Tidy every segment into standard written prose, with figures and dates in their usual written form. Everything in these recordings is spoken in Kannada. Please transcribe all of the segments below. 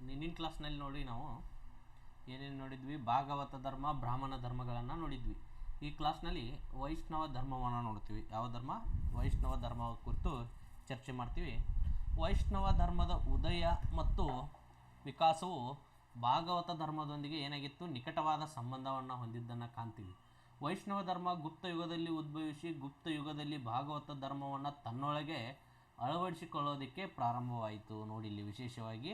ನಿನ್ನಿನ ಕ್ಲಾಸ್ನಲ್ಲಿ ನೋಡಿ ನಾವು ಏನೇನು ನೋಡಿದ್ವಿ, ಭಾಗವತ ಧರ್ಮ, ಬ್ರಾಹ್ಮಣ ಧರ್ಮಗಳನ್ನು ನೋಡಿದ್ವಿ. ಈ ಕ್ಲಾಸ್ನಲ್ಲಿ ವೈಷ್ಣವ ಧರ್ಮವನ್ನು ನೋಡ್ತೀವಿ. ಯಾವ ಧರ್ಮ? ವೈಷ್ಣವ ಧರ್ಮ ಕುರಿತು ಚರ್ಚೆ ಮಾಡ್ತೀವಿ. ವೈಷ್ಣವ ಧರ್ಮದ ಉದಯ ಮತ್ತು ವಿಕಾಸವು ಭಾಗವತ ಧರ್ಮದೊಂದಿಗೆ ಏನಾಗಿತ್ತು, ನಿಕಟವಾದ ಸಂಬಂಧವನ್ನು ಹೊಂದಿದ್ದನ್ನು ಕಾಣ್ತೀವಿ. ವೈಷ್ಣವ ಧರ್ಮ ಗುಪ್ತ ಯುಗದಲ್ಲಿ ಉದ್ಭವಿಸಿ ಗುಪ್ತ ಯುಗದಲ್ಲಿ ಭಾಗವತ ಧರ್ಮವನ್ನು ತನ್ನೊಳಗೆ ಅಳವಡಿಸಿಕೊಳ್ಳೋದಕ್ಕೆ ಪ್ರಾರಂಭವಾಯಿತು. ನೋಡಿ, ಇಲ್ಲಿ ವಿಶೇಷವಾಗಿ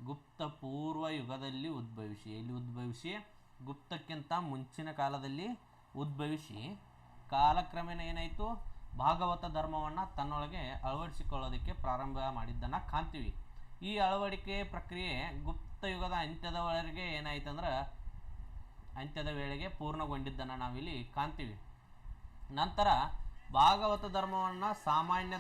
ಗುಪ್ತ ಪೂರ್ವ ಯುಗದಲ್ಲಿ ಉದ್ಭವಿಸಿ ಗುಪ್ತಕ್ಕಿಂತ ಮುಂಚಿನ ಕಾಲದಲ್ಲಿ ಉದ್ಭವಿಸಿ ಕಾಲಕ್ರಮೇಣ ಏನಾಯಿತು, ಭಾಗವತ ಧರ್ಮವನ್ನು ತನ್ನೊಳಗೆ ಅಳವಡಿಸಿಕೊಳ್ಳೋದಕ್ಕೆ ಪ್ರಾರಂಭ ಮಾಡಿದ್ದನ್ನು ಕಾಣ್ತೀವಿ. ಈ ಅಳವಡಿಕೆ ಪ್ರಕ್ರಿಯೆ ಗುಪ್ತ ಯುಗದ ಅಂತ್ಯದವರೆಗೆ ಏನಾಯ್ತು ಅಂದ್ರೆ ಅಂತ್ಯದ ವೇಳೆಗೆ ಪೂರ್ಣಗೊಂಡಿದ್ದನ್ನು ನಾವಿಲ್ಲಿ ಕಾಣ್ತೀವಿ. ನಂತರ ಭಾಗವತ ಧರ್ಮವನ್ನು ಸಾಮಾನ್ಯ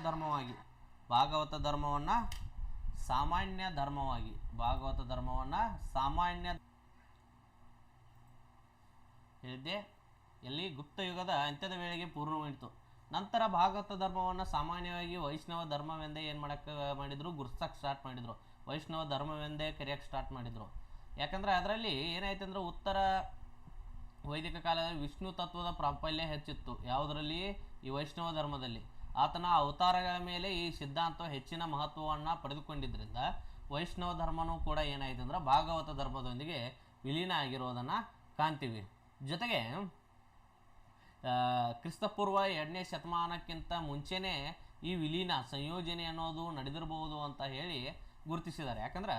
ಹೇಳಿದ್ದೆ, ಎಲ್ಲಿ ಗುಪ್ತ ಯುಗದ ಅಂತ್ಯದ ವೇಳೆಗೆ ಪೂರ್ಣಗೊಂಡಿತು. ನಂತರ ಭಾಗವತ ಧರ್ಮವನ್ನು ಸಾಮಾನ್ಯವಾಗಿ ವೈಷ್ಣವ ಧರ್ಮವೆಂದೇ ಏನು ಮಾಡಿದ್ರು, ಗುರ್ಸಕ್ಕೆ ಸ್ಟಾರ್ಟ್ ಮಾಡಿದರು. ವೈಷ್ಣವ ಧರ್ಮವೆಂದೇ ಕರೆಯೋಕ್ಕೆ ಸ್ಟಾರ್ಟ್ ಮಾಡಿದರು. ಯಾಕಂದರೆ ಅದರಲ್ಲಿ ಏನಾಯ್ತು ಅಂದರೆ, ಉತ್ತರ ವೈದಿಕ ಕಾಲದಲ್ಲಿ ವಿಷ್ಣು ತತ್ವದ ಪ್ರಾಬಲ್ಯ ಹೆಚ್ಚಿತ್ತು. ಯಾವುದರಲ್ಲಿ? ಈ ವೈಷ್ಣವ ಧರ್ಮದಲ್ಲಿ. ಆತನ ಅವತಾರಗಳ ಮೇಲೆ ಈ ಸಿದ್ಧಾಂತ ಹೆಚ್ಚಿನ ಮಹತ್ವವನ್ನು ಪಡೆದುಕೊಂಡಿದ್ದರಿಂದ ವೈಷ್ಣವ ಧರ್ಮನೂ ಕೂಡ ಏನಾಯಿತು ಅಂದ್ರೆ ಭಾಗವತ ಧರ್ಮದೊಂದಿಗೆ ವಿಲೀನ ಆಗಿರೋದನ್ನು ಕಾಣ್ತೀವಿ. ಜೊತೆಗೆ ಕ್ರಿಸ್ತಪೂರ್ವ 2ನೇ ಶತಮಾನಕ್ಕಿಂತ ಮುಂಚೆನೇ ಈ ವಿಲೀನ ಸಂಯೋಜನೆ ಅನ್ನೋದು ನಡೆದಿರಬಹುದು ಅಂತ ಹೇಳಿ ಗುರುತಿಸಿದ್ದಾರೆ. ಯಾಕಂದ್ರೆ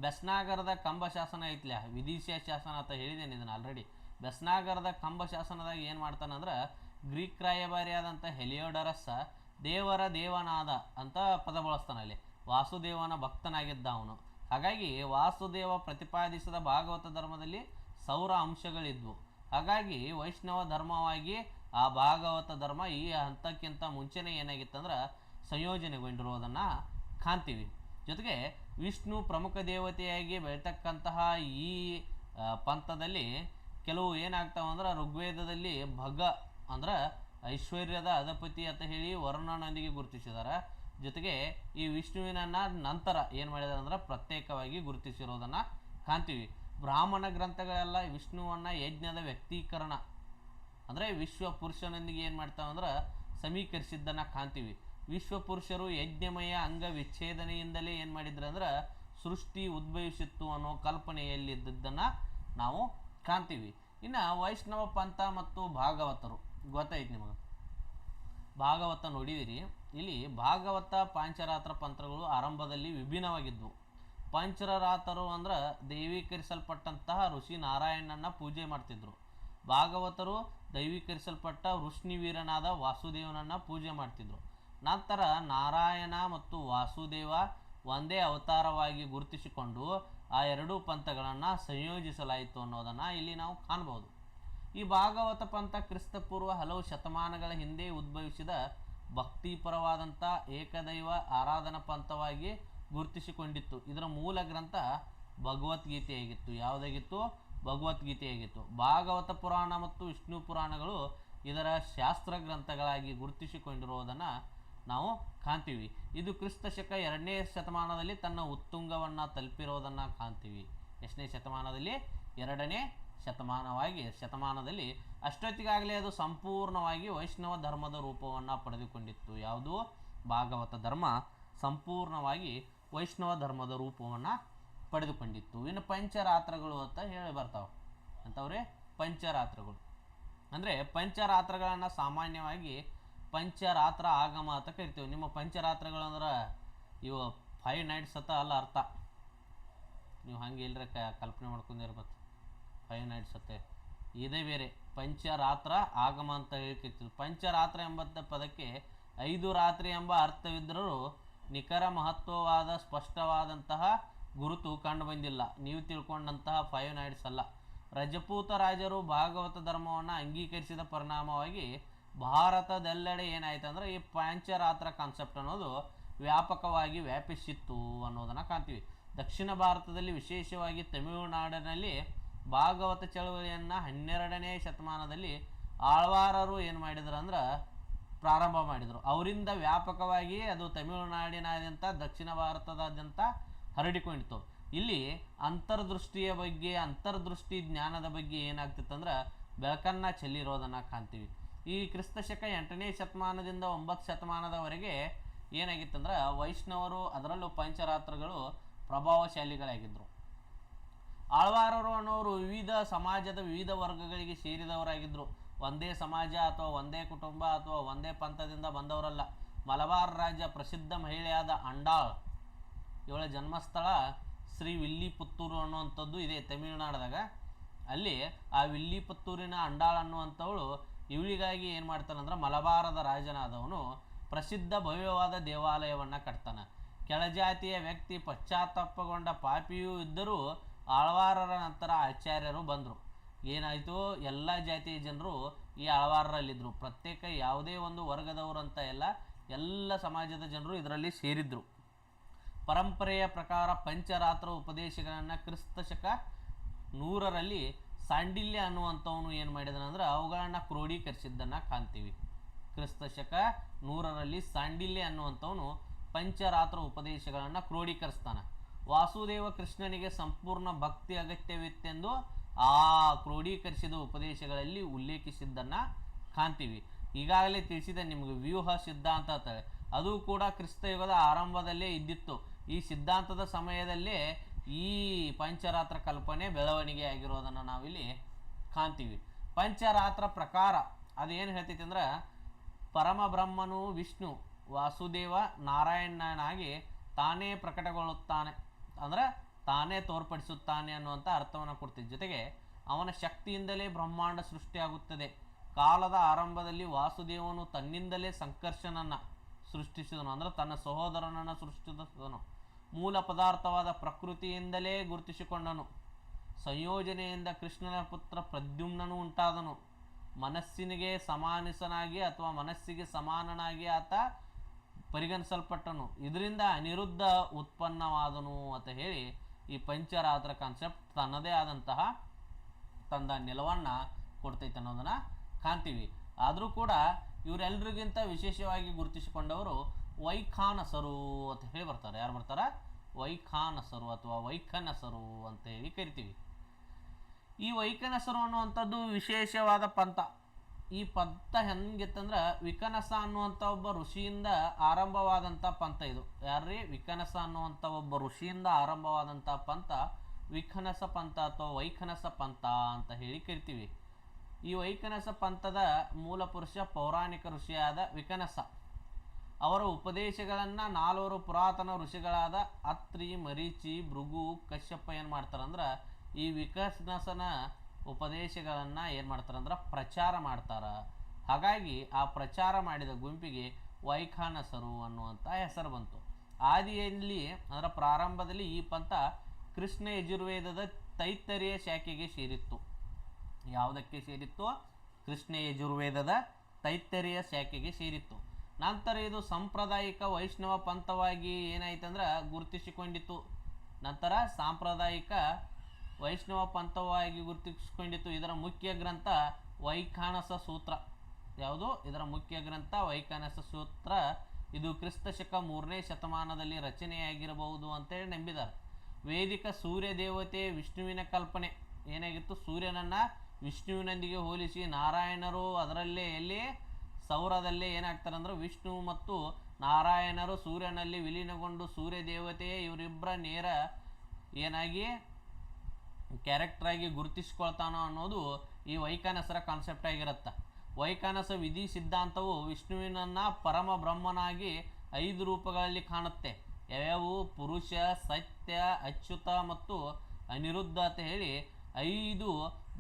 ಬೆಸ್ನಾಗರದ ಕಂಬ ಶಾಸನ ಐತ್ಲ, ವಿದಿಶಾ ಶಾಸನ ಅಂತ ಹೇಳಿದ್ದೇನೆ ಇದನ್ನು ಆಲ್ರೆಡಿ. ಬೆಸ್ನಾಗರದ ಕಂಬ ಶಾಸನದಾಗ ಏನು ಮಾಡ್ತಾನಂದ್ರೆ, ಗ್ರೀಕ್ ರಾಯಭಾರಿಯಾದಂಥ ಹೆಲಿಯೋಡರಸ್ ದೇವರ ದೇವನಾದ ಅಂತ ಪದ ಬಳಸ್ತಾನೆ. ಅಲ್ಲಿ ವಾಸುದೇವನ ಭಕ್ತನಾಗಿದ್ದ ಅವನು. ಹಾಗಾಗಿ ವಾಸುದೇವ ಪ್ರತಿಪಾದಿಸಿದ ಭಾಗವತ ಧರ್ಮದಲ್ಲಿ ಸೌರ ಅಂಶಗಳಿದ್ವು. ಹಾಗಾಗಿ ವೈಷ್ಣವ ಧರ್ಮವಾಗಿ ಆ ಭಾಗವತ ಧರ್ಮ ಈ ಹಂತಕ್ಕಿಂತ ಮುಂಚೆನೇ ಏನಾಗಿತ್ತಂದ್ರೆ ಸಂಯೋಜನೆಗೊಂಡಿರುವುದನ್ನು ಕಾಣ್ತೀವಿ. ಜೊತೆಗೆ ವಿಷ್ಣು ಪ್ರಮುಖ ದೇವತೆಯಾಗಿ ಬೆಳೀತಕ್ಕಂತಹ ಈ ಪಂಥದಲ್ಲಿ ಕೆಲವು ಏನಾಗ್ತಾವೆ ಅಂದ್ರೆ, ಋಗ್ವೇದದಲ್ಲಿ ಭಗ ಅಂದ್ರೆ ಐಶ್ವರ್ಯದ ಅಧಿಪತಿ ಅಂತ ಹೇಳಿ ವರುಣನೊಂದಿಗೆ ಗುರುತಿಸಿದ್ದಾರೆ. ಜೊತೆಗೆ ಈ ವಿಷ್ಣುವಿನನ್ನು ನಂತರ ಏನು ಮಾಡಿದಾರೆ ಅಂದ್ರೆ ಪ್ರತ್ಯೇಕವಾಗಿ ಗುರುತಿಸಿರೋದನ್ನು ಕಾಣ್ತೀವಿ. ಬ್ರಾಹ್ಮಣ ಗ್ರಂಥಗಳೆಲ್ಲ ವಿಷ್ಣುವನ್ನು ಯಜ್ಞದ ವ್ಯಕ್ತೀಕರಣ ಅಂದರೆ ವಿಶ್ವ ಪುರುಷನೊಂದಿಗೆ ಏನು ಮಾಡ್ತಾವೆ ಅಂದ್ರೆ ಸಮೀಕರಿಸಿದ್ದನ್ನು ಕಾಣ್ತೀವಿ. ವಿಶ್ವಪುರುಷರು ಯಜ್ಞಮಯ ಅಂಗ ವಿಚ್ಛೇದನೆಯಿಂದಲೇ ಏನು ಮಾಡಿದ್ರು ಅಂದ್ರೆ ಸೃಷ್ಟಿ ಉದ್ಭವಿಸಿತ್ತು ಅನ್ನೋ ಕಲ್ಪನೆಯಲ್ಲಿದ್ದನ್ನು ನಾವು ಕಾಣ್ತೀವಿ. ಇನ್ನು ವೈಷ್ಣವ ಪಂಥ ಮತ್ತು ಭಾಗವತರು ಗೊತ್ತಾಯ್ತು ನಿಮಗೆ. ಭಾಗವತ ನೋಡಿದಿರಿ. ಇಲ್ಲಿ ಭಾಗವತ ಪಾಂಚರಾತ್ರ ಪಂಥಗಳು ಆರಂಭದಲ್ಲಿ ವಿಭಿನ್ನವಾಗಿದ್ವು. ಪಂಚರಾತರು ಅಂದ್ರೆ ದೈವೀಕರಿಸಲ್ಪಟ್ಟಂತಹ ಋಷಿ ನಾರಾಯಣನ ಪೂಜೆ ಮಾಡ್ತಿದ್ರು. ಭಾಗವತರು ದೈವೀಕರಿಸಲ್ಪಟ್ಟ ವೃಷ್ಣಿವೀರನಾದ ವಾಸುದೇವನನ್ನು ಪೂಜೆ ಮಾಡ್ತಿದ್ರು. ನಂತರ ನಾರಾಯಣ ಮತ್ತು ವಾಸುದೇವ ಒಂದೇ ಅವತಾರವಾಗಿ ಗುರುತಿಸಿಕೊಂಡು ಆ ಎರಡೂ ಪಂಥಗಳನ್ನು ಸಂಯೋಜಿಸಲಾಯಿತು ಅನ್ನೋದನ್ನು ಇಲ್ಲಿ ನಾವು ಕಾಣ್ಬೋದು. ಈ ಭಾಗವತ ಪಂಥ ಕ್ರಿಸ್ತಪೂರ್ವ ಹಲವು ಶತಮಾನಗಳ ಹಿಂದೆ ಉದ್ಭವಿಸಿದ ಭಕ್ತಿಪರವಾದಂಥ ಏಕದೈವ ಆರಾಧನಾ ಪಂಥವಾಗಿ ಗುರುತಿಸಿಕೊಂಡಿತ್ತು. ಇದರ ಮೂಲ ಗ್ರಂಥ ಭಗವದ್ಗೀತೆಯಾಗಿತ್ತು. ಯಾವುದಾಗಿತ್ತು? ಭಗವದ್ಗೀತೆಯಾಗಿತ್ತು. ಭಾಗವತ ಪುರಾಣ ಮತ್ತು ವಿಷ್ಣು ಪುರಾಣಗಳು ಇದರ ಶಾಸ್ತ್ರ ಗ್ರಂಥಗಳಾಗಿ ಗುರುತಿಸಿಕೊಂಡಿರುವುದನ್ನು ನಾವು ಕಾಣ್ತೀವಿ. ಇದು ಕ್ರಿಸ್ತ ಶಕ 2ನೇ ಶತಮಾನದಲ್ಲಿ ತನ್ನ ಉತ್ತುಂಗವನ್ನು ತಲುಪಿರೋದನ್ನು ಕಾಣ್ತೀವಿ. ಎಷ್ಟನೇ ಶತಮಾನದಲ್ಲಿ? 2ನೇ ಶತಮಾನದಲ್ಲಿ ಅಷ್ಟೊತ್ತಿಗಾಗಲೇ ಅದು ಸಂಪೂರ್ಣವಾಗಿ ವೈಷ್ಣವ ಧರ್ಮದ ರೂಪವನ್ನು ಪಡೆದುಕೊಂಡಿತ್ತು. ಯಾವುದು? ಭಾಗವತ ಧರ್ಮ ಸಂಪೂರ್ಣವಾಗಿ ವೈಷ್ಣವ ಧರ್ಮದ ರೂಪವನ್ನು ಪಡೆದುಕೊಂಡಿತ್ತು. ಇನ್ನು ಪಂಚರಾತ್ರಗಳು ಅಂತ ಹೇಳಿ ಬರ್ತಾವೆ. ಅಂಥವ್ರೆ ಪಂಚರಾತ್ರಗಳು ಅಂದರೆ ಪಂಚರಾತ್ರಗಳನ್ನು ಸಾಮಾನ್ಯವಾಗಿ ಪಂಚರಾತ್ರ ಆಗಮ ಅಂತ ಕರಿತೀವಿ. ನಿಮ್ಮ ಪಂಚರಾತ್ರಗಳು ಅಂದ್ರೆ ಇವು 5 nights ಅಂತ ಅಲ್ಲ ಅರ್ಥ. ನೀವು ಹಂಗೆ ಇಲ್ಲರೆ ಕಲ್ಪನೆ ಮಾಡ್ಕೊಂಡಿರ್ಬೇಕು. 5 nights ಅತ್ತೆ ಇದೇ ಬೇರೆ. ಪಂಚರಾತ್ರ ಆಗಮ ಅಂತ ಹೇಳ್ತಿರ್ತೀವಿ. ಪಂಚರಾತ್ರ ಎಂಬ ಪದಕ್ಕೆ 5 ರಾತ್ರಿ ಎಂಬ ಅರ್ಥವಿದ್ದರೂ ನಿಖರ ಮಹತ್ವವಾದ ಸ್ಪಷ್ಟವಾದಂತಹ ಗುರುತು ಕಂಡು ಬಂದಿಲ್ಲ. ನೀವು ತಿಳ್ಕೊಂಡಂತಹ 5 nights ಅಲ್ಲ. ರಜಪೂತ ರಾಜರು ಭಾಗವತ ಧರ್ಮವನ್ನು ಅಂಗೀಕರಿಸಿದ ಪರಿಣಾಮವಾಗಿ ಭಾರತದೆಲ್ಲೆಡೆ ಏನಾಯ್ತು ಅಂದರೆ ಈ ಪಂಚರಾತ್ರ ಕಾನ್ಸೆಪ್ಟ್ ಅನ್ನೋದು ವ್ಯಾಪಕವಾಗಿ ವ್ಯಾಪಿಸಿತ್ತು ಅನ್ನೋದನ್ನು ಕಾಣ್ತೀವಿ. ದಕ್ಷಿಣ ಭಾರತದಲ್ಲಿ ವಿಶೇಷವಾಗಿ ತಮಿಳುನಾಡಿನಲ್ಲಿ ಭಾಗವತ ಚಳವಳಿಯನ್ನು 12ನೇ ಶತಮಾನದಲ್ಲಿ ಆಳ್ವಾರರು ಏನು ಮಾಡಿದ್ರು ಅಂದ್ರೆ ಪ್ರಾರಂಭ ಮಾಡಿದರು. ಅವರಿಂದ ವ್ಯಾಪಕವಾಗಿ ಅದು ತಮಿಳುನಾಡಿನಾದ್ಯಂತ ದಕ್ಷಿಣ ಭಾರತದಾದ್ಯಂತ ಹರಡಿಕೊಂಡಿತು. ಇಲ್ಲಿ ಅಂತರ್ದೃಷ್ಟಿ ಜ್ಞಾನದ ಬಗ್ಗೆ ಏನಾಗ್ತಿತ್ತಂದ್ರೆ ಬೆಳಕನ್ನು ಚೆಲ್ಲಿರೋದನ್ನು ಕಾಣ್ತೀವಿ. ಈ ಕ್ರಿಸ್ತಶಕ 8ನೇ ಶತಮಾನದಿಂದ 9 ಶತಮಾನದವರೆಗೆ ಏನಾಗಿತ್ತಂದ್ರೆ ವೈಷ್ಣವರು ಅದರಲ್ಲೂ ಪಂಚರಾತ್ರಗಳು ಪ್ರಭಾವಶಾಲಿಗಳಾಗಿದ್ದರು. ಆಳ್ವಾರರು ಅನ್ನೋರು ವಿವಿಧ ಸಮಾಜದ ವಿವಿಧ ವರ್ಗಗಳಿಗೆ ಸೇರಿದವರಾಗಿದ್ದರು. ಒಂದೇ ಸಮಾಜ ಅಥವಾ ಒಂದೇ ಕುಟುಂಬ ಅಥವಾ ಒಂದೇ ಪಂಥದಿಂದ ಬಂದವರಲ್ಲ. ಮಲಬಾರ್ ರಾಜ್ಯ ಪ್ರಸಿದ್ಧ ಮಹಿಳೆಯಾದ ಅಂಡಾಳ್, ಇವಳ ಜನ್ಮಸ್ಥಳ ಶ್ರೀ ವಿಲ್ಲಿಪುತ್ತೂರು ಅನ್ನುವಂಥದ್ದು ಇದೆ ತಮಿಳುನಾಡದಾಗ. ಅಲ್ಲಿ ಆ ವಿಲ್ಲಿಪುತ್ತೂರಿನ ಅಂಡಾಳ್ ಅನ್ನುವಂಥವಳು ಇವಳಿಗಾಗಿ ಏನು ಮಾಡ್ತಾನಂದ್ರೆ ಮಲಬಾರದ ರಾಜನಾದವನು ಪ್ರಸಿದ್ಧ ಭವ್ಯವಾದ ದೇವಾಲಯವನ್ನು ಕಟ್ತಾನೆ. ಕೆಳಜಾತಿಯ ವ್ಯಕ್ತಿ ಪಶ್ಚಾತ್ತಾಪಗೊಂಡ ಪಾಪಿಯೂ ಇದ್ದರೂ ಆಳ್ವಾರರ ನಂತರ ಆಚಾರ್ಯರು ಬಂದರು. ಏನಾಯಿತು, ಎಲ್ಲ ಜಾತಿಯ ಜನರು ಈ ಆಳ್ವಾರರಲ್ಲಿದ್ದರು. ಪ್ರತ್ಯೇಕ ಯಾವುದೇ ಒಂದು ವರ್ಗದವರು ಅಂತ ಎಲ್ಲ ಸಮಾಜದ ಜನರು ಇದರಲ್ಲಿ ಸೇರಿದ್ರು. ಪರಂಪರೆಯ ಪ್ರಕಾರ ಪಂಚರಾತ್ರ ಉಪದೇಶಗಳನ್ನು ಕ್ರಿಸ್ತಶಕ 100ರಲ್ಲಿ ಸಾಂಡಿಲ್ಯ ಅನ್ನುವಂಥವನು ಏನು ಮಾಡಿದನಂದ್ರೆ ಅವುಗಳನ್ನು ಕ್ರೋಢೀಕರಿಸಿದ್ದನ್ನು ಕಾಣ್ತೀವಿ. ಕ್ರಿಸ್ತಶಕ 100ರಲ್ಲಿ ಸಾಂಡಿಲ್ಯ ಅನ್ನುವಂಥವನು ಪಂಚರಾತ್ರ ಉಪದೇಶಗಳನ್ನು ಕ್ರೋಢೀಕರಿಸ್ತಾನೆ. ವಾಸುದೇವ ಕೃಷ್ಣನಿಗೆ ಸಂಪೂರ್ಣ ಭಕ್ತಿ ಅಗತ್ಯವಿತ್ತೆಂದು ಆ ಕ್ರೋಢೀಕರಿಸಿದ ಉಪದೇಶಗಳಲ್ಲಿ ಉಲ್ಲೇಖಿಸಿದ್ದನ್ನು ಕಾಣ್ತೀವಿ. ಈಗಾಗಲೇ ತಿಳಿಸಿದ ನಿಮಗೆ ವ್ಯೂಹ ಸಿದ್ಧಾಂತ ಅಂತಾರೆ, ಅದು ಕೂಡ ಕ್ರಿಸ್ತಯುಗದ ಆರಂಭದಲ್ಲೇ ಇದ್ದಿತ್ತು. ಈ ಸಿದ್ಧಾಂತದ ಸಮಯದಲ್ಲೇ ಈ ಪಂಚರಾತ್ರ ಕಲ್ಪನೆ ಬೆಳವಣಿಗೆ ಆಗಿರೋದನ್ನು ನಾವಿಲ್ಲಿ ಕಾಣ್ತೀವಿ. ಪಂಚರಾತ್ರ ಪ್ರಕಾರ ಅದೇನು ಹೇಳ್ತೈತಿ ಅಂದ್ರೆ ಪರಮಬ್ರಹ್ಮನು ವಿಷ್ಣು ವಾಸುದೇವ ನಾರಾಯಣನಾಗಿ ತಾನೇ ಪ್ರಕಟಗೊಳ್ಳುತ್ತಾನೆ, ಅಂದ್ರೆ ತಾನೇ ತೋರ್ಪಡಿಸುತ್ತಾನೆ ಅನ್ನುವಂಥ ಅರ್ಥವನ್ನು ಕೊಡ್ತಿದ್ದ. ಜೊತೆಗೆ ಅವನ ಶಕ್ತಿಯಿಂದಲೇ ಬ್ರಹ್ಮಾಂಡ ಸೃಷ್ಟಿಯಾಗುತ್ತದೆ. ಕಾಲದ ಆರಂಭದಲ್ಲಿ ವಾಸುದೇವನು ತನ್ನಿಂದಲೇ ಸಂಕರ್ಷಣನ್ನು ಸೃಷ್ಟಿಸಿದನು, ಅಂದರೆ ತನ್ನ ಸಹೋದರನನ್ನು ಸೃಷ್ಟಿಸಿದನು. ಮೂಲ ಪದಾರ್ಥವಾದ ಪ್ರಕೃತಿಯಿಂದಲೇ ಗುರುತಿಸಿಕೊಂಡನು. ಸಂಯೋಜನೆಯಿಂದ ಕೃಷ್ಣನ ಪುತ್ರ ಪ್ರದ್ಯುಮ್ನನು ಉಂಟಾದನು. ಮನಸ್ಸಿನಿಗೆ ಸಮಾನಿಸನಾಗಿ ಅಥವಾ ಮನಸ್ಸಿಗೆ ಸಮಾನನಾಗಿ ಆತ ಪರಿಗಣಿಸಲ್ಪಟ್ಟನು. ಇದರಿಂದ ಅನಿರುದ್ಧ ಉತ್ಪನ್ನವಾದನು ಅಂತ ಹೇಳಿ ಈ ಪಂಚರಾತ್ರ ಕಾನ್ಸೆಪ್ಟ್ ತನ್ನದೇ ಆದಂತಹ ತಂದ ನಿಲುವನ್ನು ಕೊಡ್ತೈತೆ ಅನ್ನೋದನ್ನು ಕಾಣ್ತೀವಿ. ಆದರೂ ಕೂಡ ಇವರೆಲ್ಲರಿಗಿಂತ ವಿಶೇಷವಾಗಿ ಗುರುತಿಸಿಕೊಂಡವರು ವೈಖಾನಸರು ಅಂತ ಹೇಳಿ ಬರ್ತಾರೆ. ಯಾರು ಬರ್ತಾರೆ? ವೈಖಾನಸರು ಅಥವಾ ವೈಖನಸರು ಅಂತ ಹೇಳಿ ಕರಿತೀವಿ. ಈ ವೈಖನಸರು ಅನ್ನುವಂಥದ್ದು ವಿಶೇಷವಾದ ಪಂಥ. ಈ ಪಂಥ ಹೆಂಗಿತ್ತಂದ್ರೆ ವಿಕನಸ ಅನ್ನುವಂಥ ಒಬ್ಬ ಋಷಿಯಿಂದ ಆರಂಭವಾದಂಥ ಪಂಥ ಇದು. ಯಾರ್ರೀ? ವಿಕನಸ ಅನ್ನುವಂಥ ಒಬ್ಬ ಋಷಿಯಿಂದ ಆರಂಭವಾದಂಥ ಪಂಥ ವಿಖನಸ ಪಂಥ ಅಥವಾ ವೈಖನಸ ಪಂಥ ಅಂತ ಹೇಳಿ ಕರಿತೀವಿ. ಈ ವೈಖನಸ ಪಂಥದ ಮೂಲ ಪುರುಷ ಪೌರಾಣಿಕ ಋಷಿಯಾದ ವಿಕನಸ. ಅವರ ಉಪದೇಶಗಳನ್ನು 4 ಪುರಾತನ ಋಷಿಗಳಾದ ಅತ್ರಿ, ಮರೀಚಿ, ಭೃಗು, ಕಶ್ಯಪ ಏನು ಮಾಡ್ತಾರಂದ್ರೆ ಈ ವಿಕನಸನ ಉಪದೇಶಗಳನ್ನು ಏನು ಮಾಡ್ತಾರಂದ್ರೆ ಪ್ರಚಾರ ಮಾಡ್ತಾರೆ. ಹಾಗಾಗಿ ಆ ಪ್ರಚಾರ ಮಾಡಿದ ಗುಂಪಿಗೆ ವೈಖಾನಸರು ಅನ್ನುವಂಥ ಹೆಸರು ಬಂತು. ಆದಿಯಲ್ಲಿ ಅಂದರೆ ಪ್ರಾರಂಭದಲ್ಲಿ ಈ ಪಂಥ ಕೃಷ್ಣ ಯಜುರ್ವೇದದ ತೈತ್ತರೀಯ ಶಾಖೆಗೆ ಸೇರಿತ್ತು. ಯಾವುದಕ್ಕೆ ಸೇರಿತ್ತು? ಕೃಷ್ಣ ಯಜುರ್ವೇದದ ತೈತ್ತರೀಯ ಶಾಖೆಗೆ ಸೇರಿತ್ತು. ನಂತರ ಇದು ಸಾಂಪ್ರದಾಯಿಕ ವೈಷ್ಣವ ಪಂಥವಾಗಿ ಏನಾಯ್ತಂದ್ರೆ ಗುರುತಿಸಿಕೊಂಡಿತು. ನಂತರ ಸಾಂಪ್ರದಾಯಿಕ ವೈಷ್ಣವ ಪಂಥವಾಗಿ ಗುರುತಿಸಿಕೊಂಡಿತು. ಇದರ ಮುಖ್ಯ ಗ್ರಂಥ ವೈಖಾನಸ ಸೂತ್ರ. ಯಾವುದು? ಇದರ ಮುಖ್ಯ ಗ್ರಂಥ ವೈಖಾನಸ ಸೂತ್ರ. ಇದು ಕ್ರಿಸ್ತಶಕ 3ನೇ ಶತಮಾನದಲ್ಲಿ ರಚನೆಯಾಗಿರಬಹುದು ಅಂತೇಳಿ ನಂಬಿದ್ದಾರೆ. ವೇದಿಕ ಸೂರ್ಯ ದೇವತೆ ವಿಷ್ಣುವಿನ ಕಲ್ಪನೆ ಏನಾಗಿತ್ತು? ಸೂರ್ಯನನ್ನು ವಿಷ್ಣುವಿನೊಂದಿಗೆ ಹೋಲಿಸಿ ನಾರಾಯಣರು ಅದರಲ್ಲೇ ಎಲ್ಲಿ ಸೌರದಲ್ಲೇ ಏನಾಗ್ತಾರೆ ಅಂದ್ರೆ ವಿಷ್ಣು ಮತ್ತು ನಾರಾಯಣರು ಸೂರ್ಯನಲ್ಲಿ ವಿಲೀನಗೊಂಡು ಸೂರ್ಯ ದೇವತೆಯೇ ಇವರಿಬ್ಬರ ನೇರ ಏನಾಗಿ ಕ್ಯಾರೆಕ್ಟರಾಗಿ ಗುರುತಿಸ್ಕೊಳ್ತಾನೋ ಅನ್ನೋದು ಈ ವೈಖಾನಸರ ಕಾನ್ಸೆಪ್ಟ್ ಆಗಿರುತ್ತೆ. ವೈಖಾನಸ ವಿಧಿ ಸಿದ್ಧಾಂತವು ವಿಷ್ಣುವಿನನ್ನು ಪರಮ ಬ್ರಹ್ಮನಾಗಿ 5 ರೂಪಗಳಲ್ಲಿ ಕಾಣುತ್ತೆ. ಯಾವ್ಯಾವು? ಪುರುಷ, ಸತ್ಯ, ಅಚ್ಯುತ ಮತ್ತು ಅನಿರುದ್ಧ ಅಂತ ಹೇಳಿ 5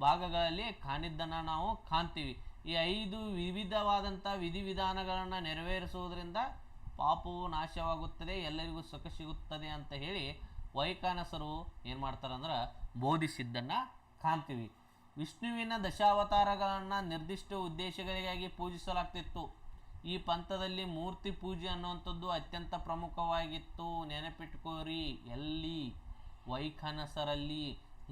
ಭಾಗಗಳಲ್ಲಿ ಕಾಣಿದ್ದನ್ನು ನಾವು ಕಾಣ್ತೀವಿ. ಈ 5 ವಿವಿಧವಾದಂಥ ವಿಧಿವಿಧಾನಗಳನ್ನು ನೆರವೇರಿಸುವುದರಿಂದ ಪಾಪವು ನಾಶವಾಗುತ್ತದೆ, ಎಲ್ಲರಿಗೂ ಸುಖ ಸಿಗುತ್ತದೆ ಅಂತ ಹೇಳಿ ವೈಖಾನಸರು ಏನು ಮಾಡ್ತಾರಂದ್ರೆ ಬೋಧಿಸಿದ್ದನ್ನು ಕಾಣ್ತೀವಿ. ವಿಷ್ಣುವಿನ ದಶಾವತಾರಗಳನ್ನು ನಿರ್ದಿಷ್ಟ ಉದ್ದೇಶಗಳಿಗಾಗಿ ಪೂಜಿಸಲಾಗ್ತಿತ್ತು. ಈ ಪಂಥದಲ್ಲಿ ಮೂರ್ತಿ ಪೂಜೆ ಅನ್ನುವಂಥದ್ದು ಅತ್ಯಂತ ಪ್ರಮುಖವಾಗಿತ್ತು. ನೆನಪಿಟ್ಕೋರಿ, ಎಲ್ಲಿ? ವೈಖಾನಸರಲ್ಲಿ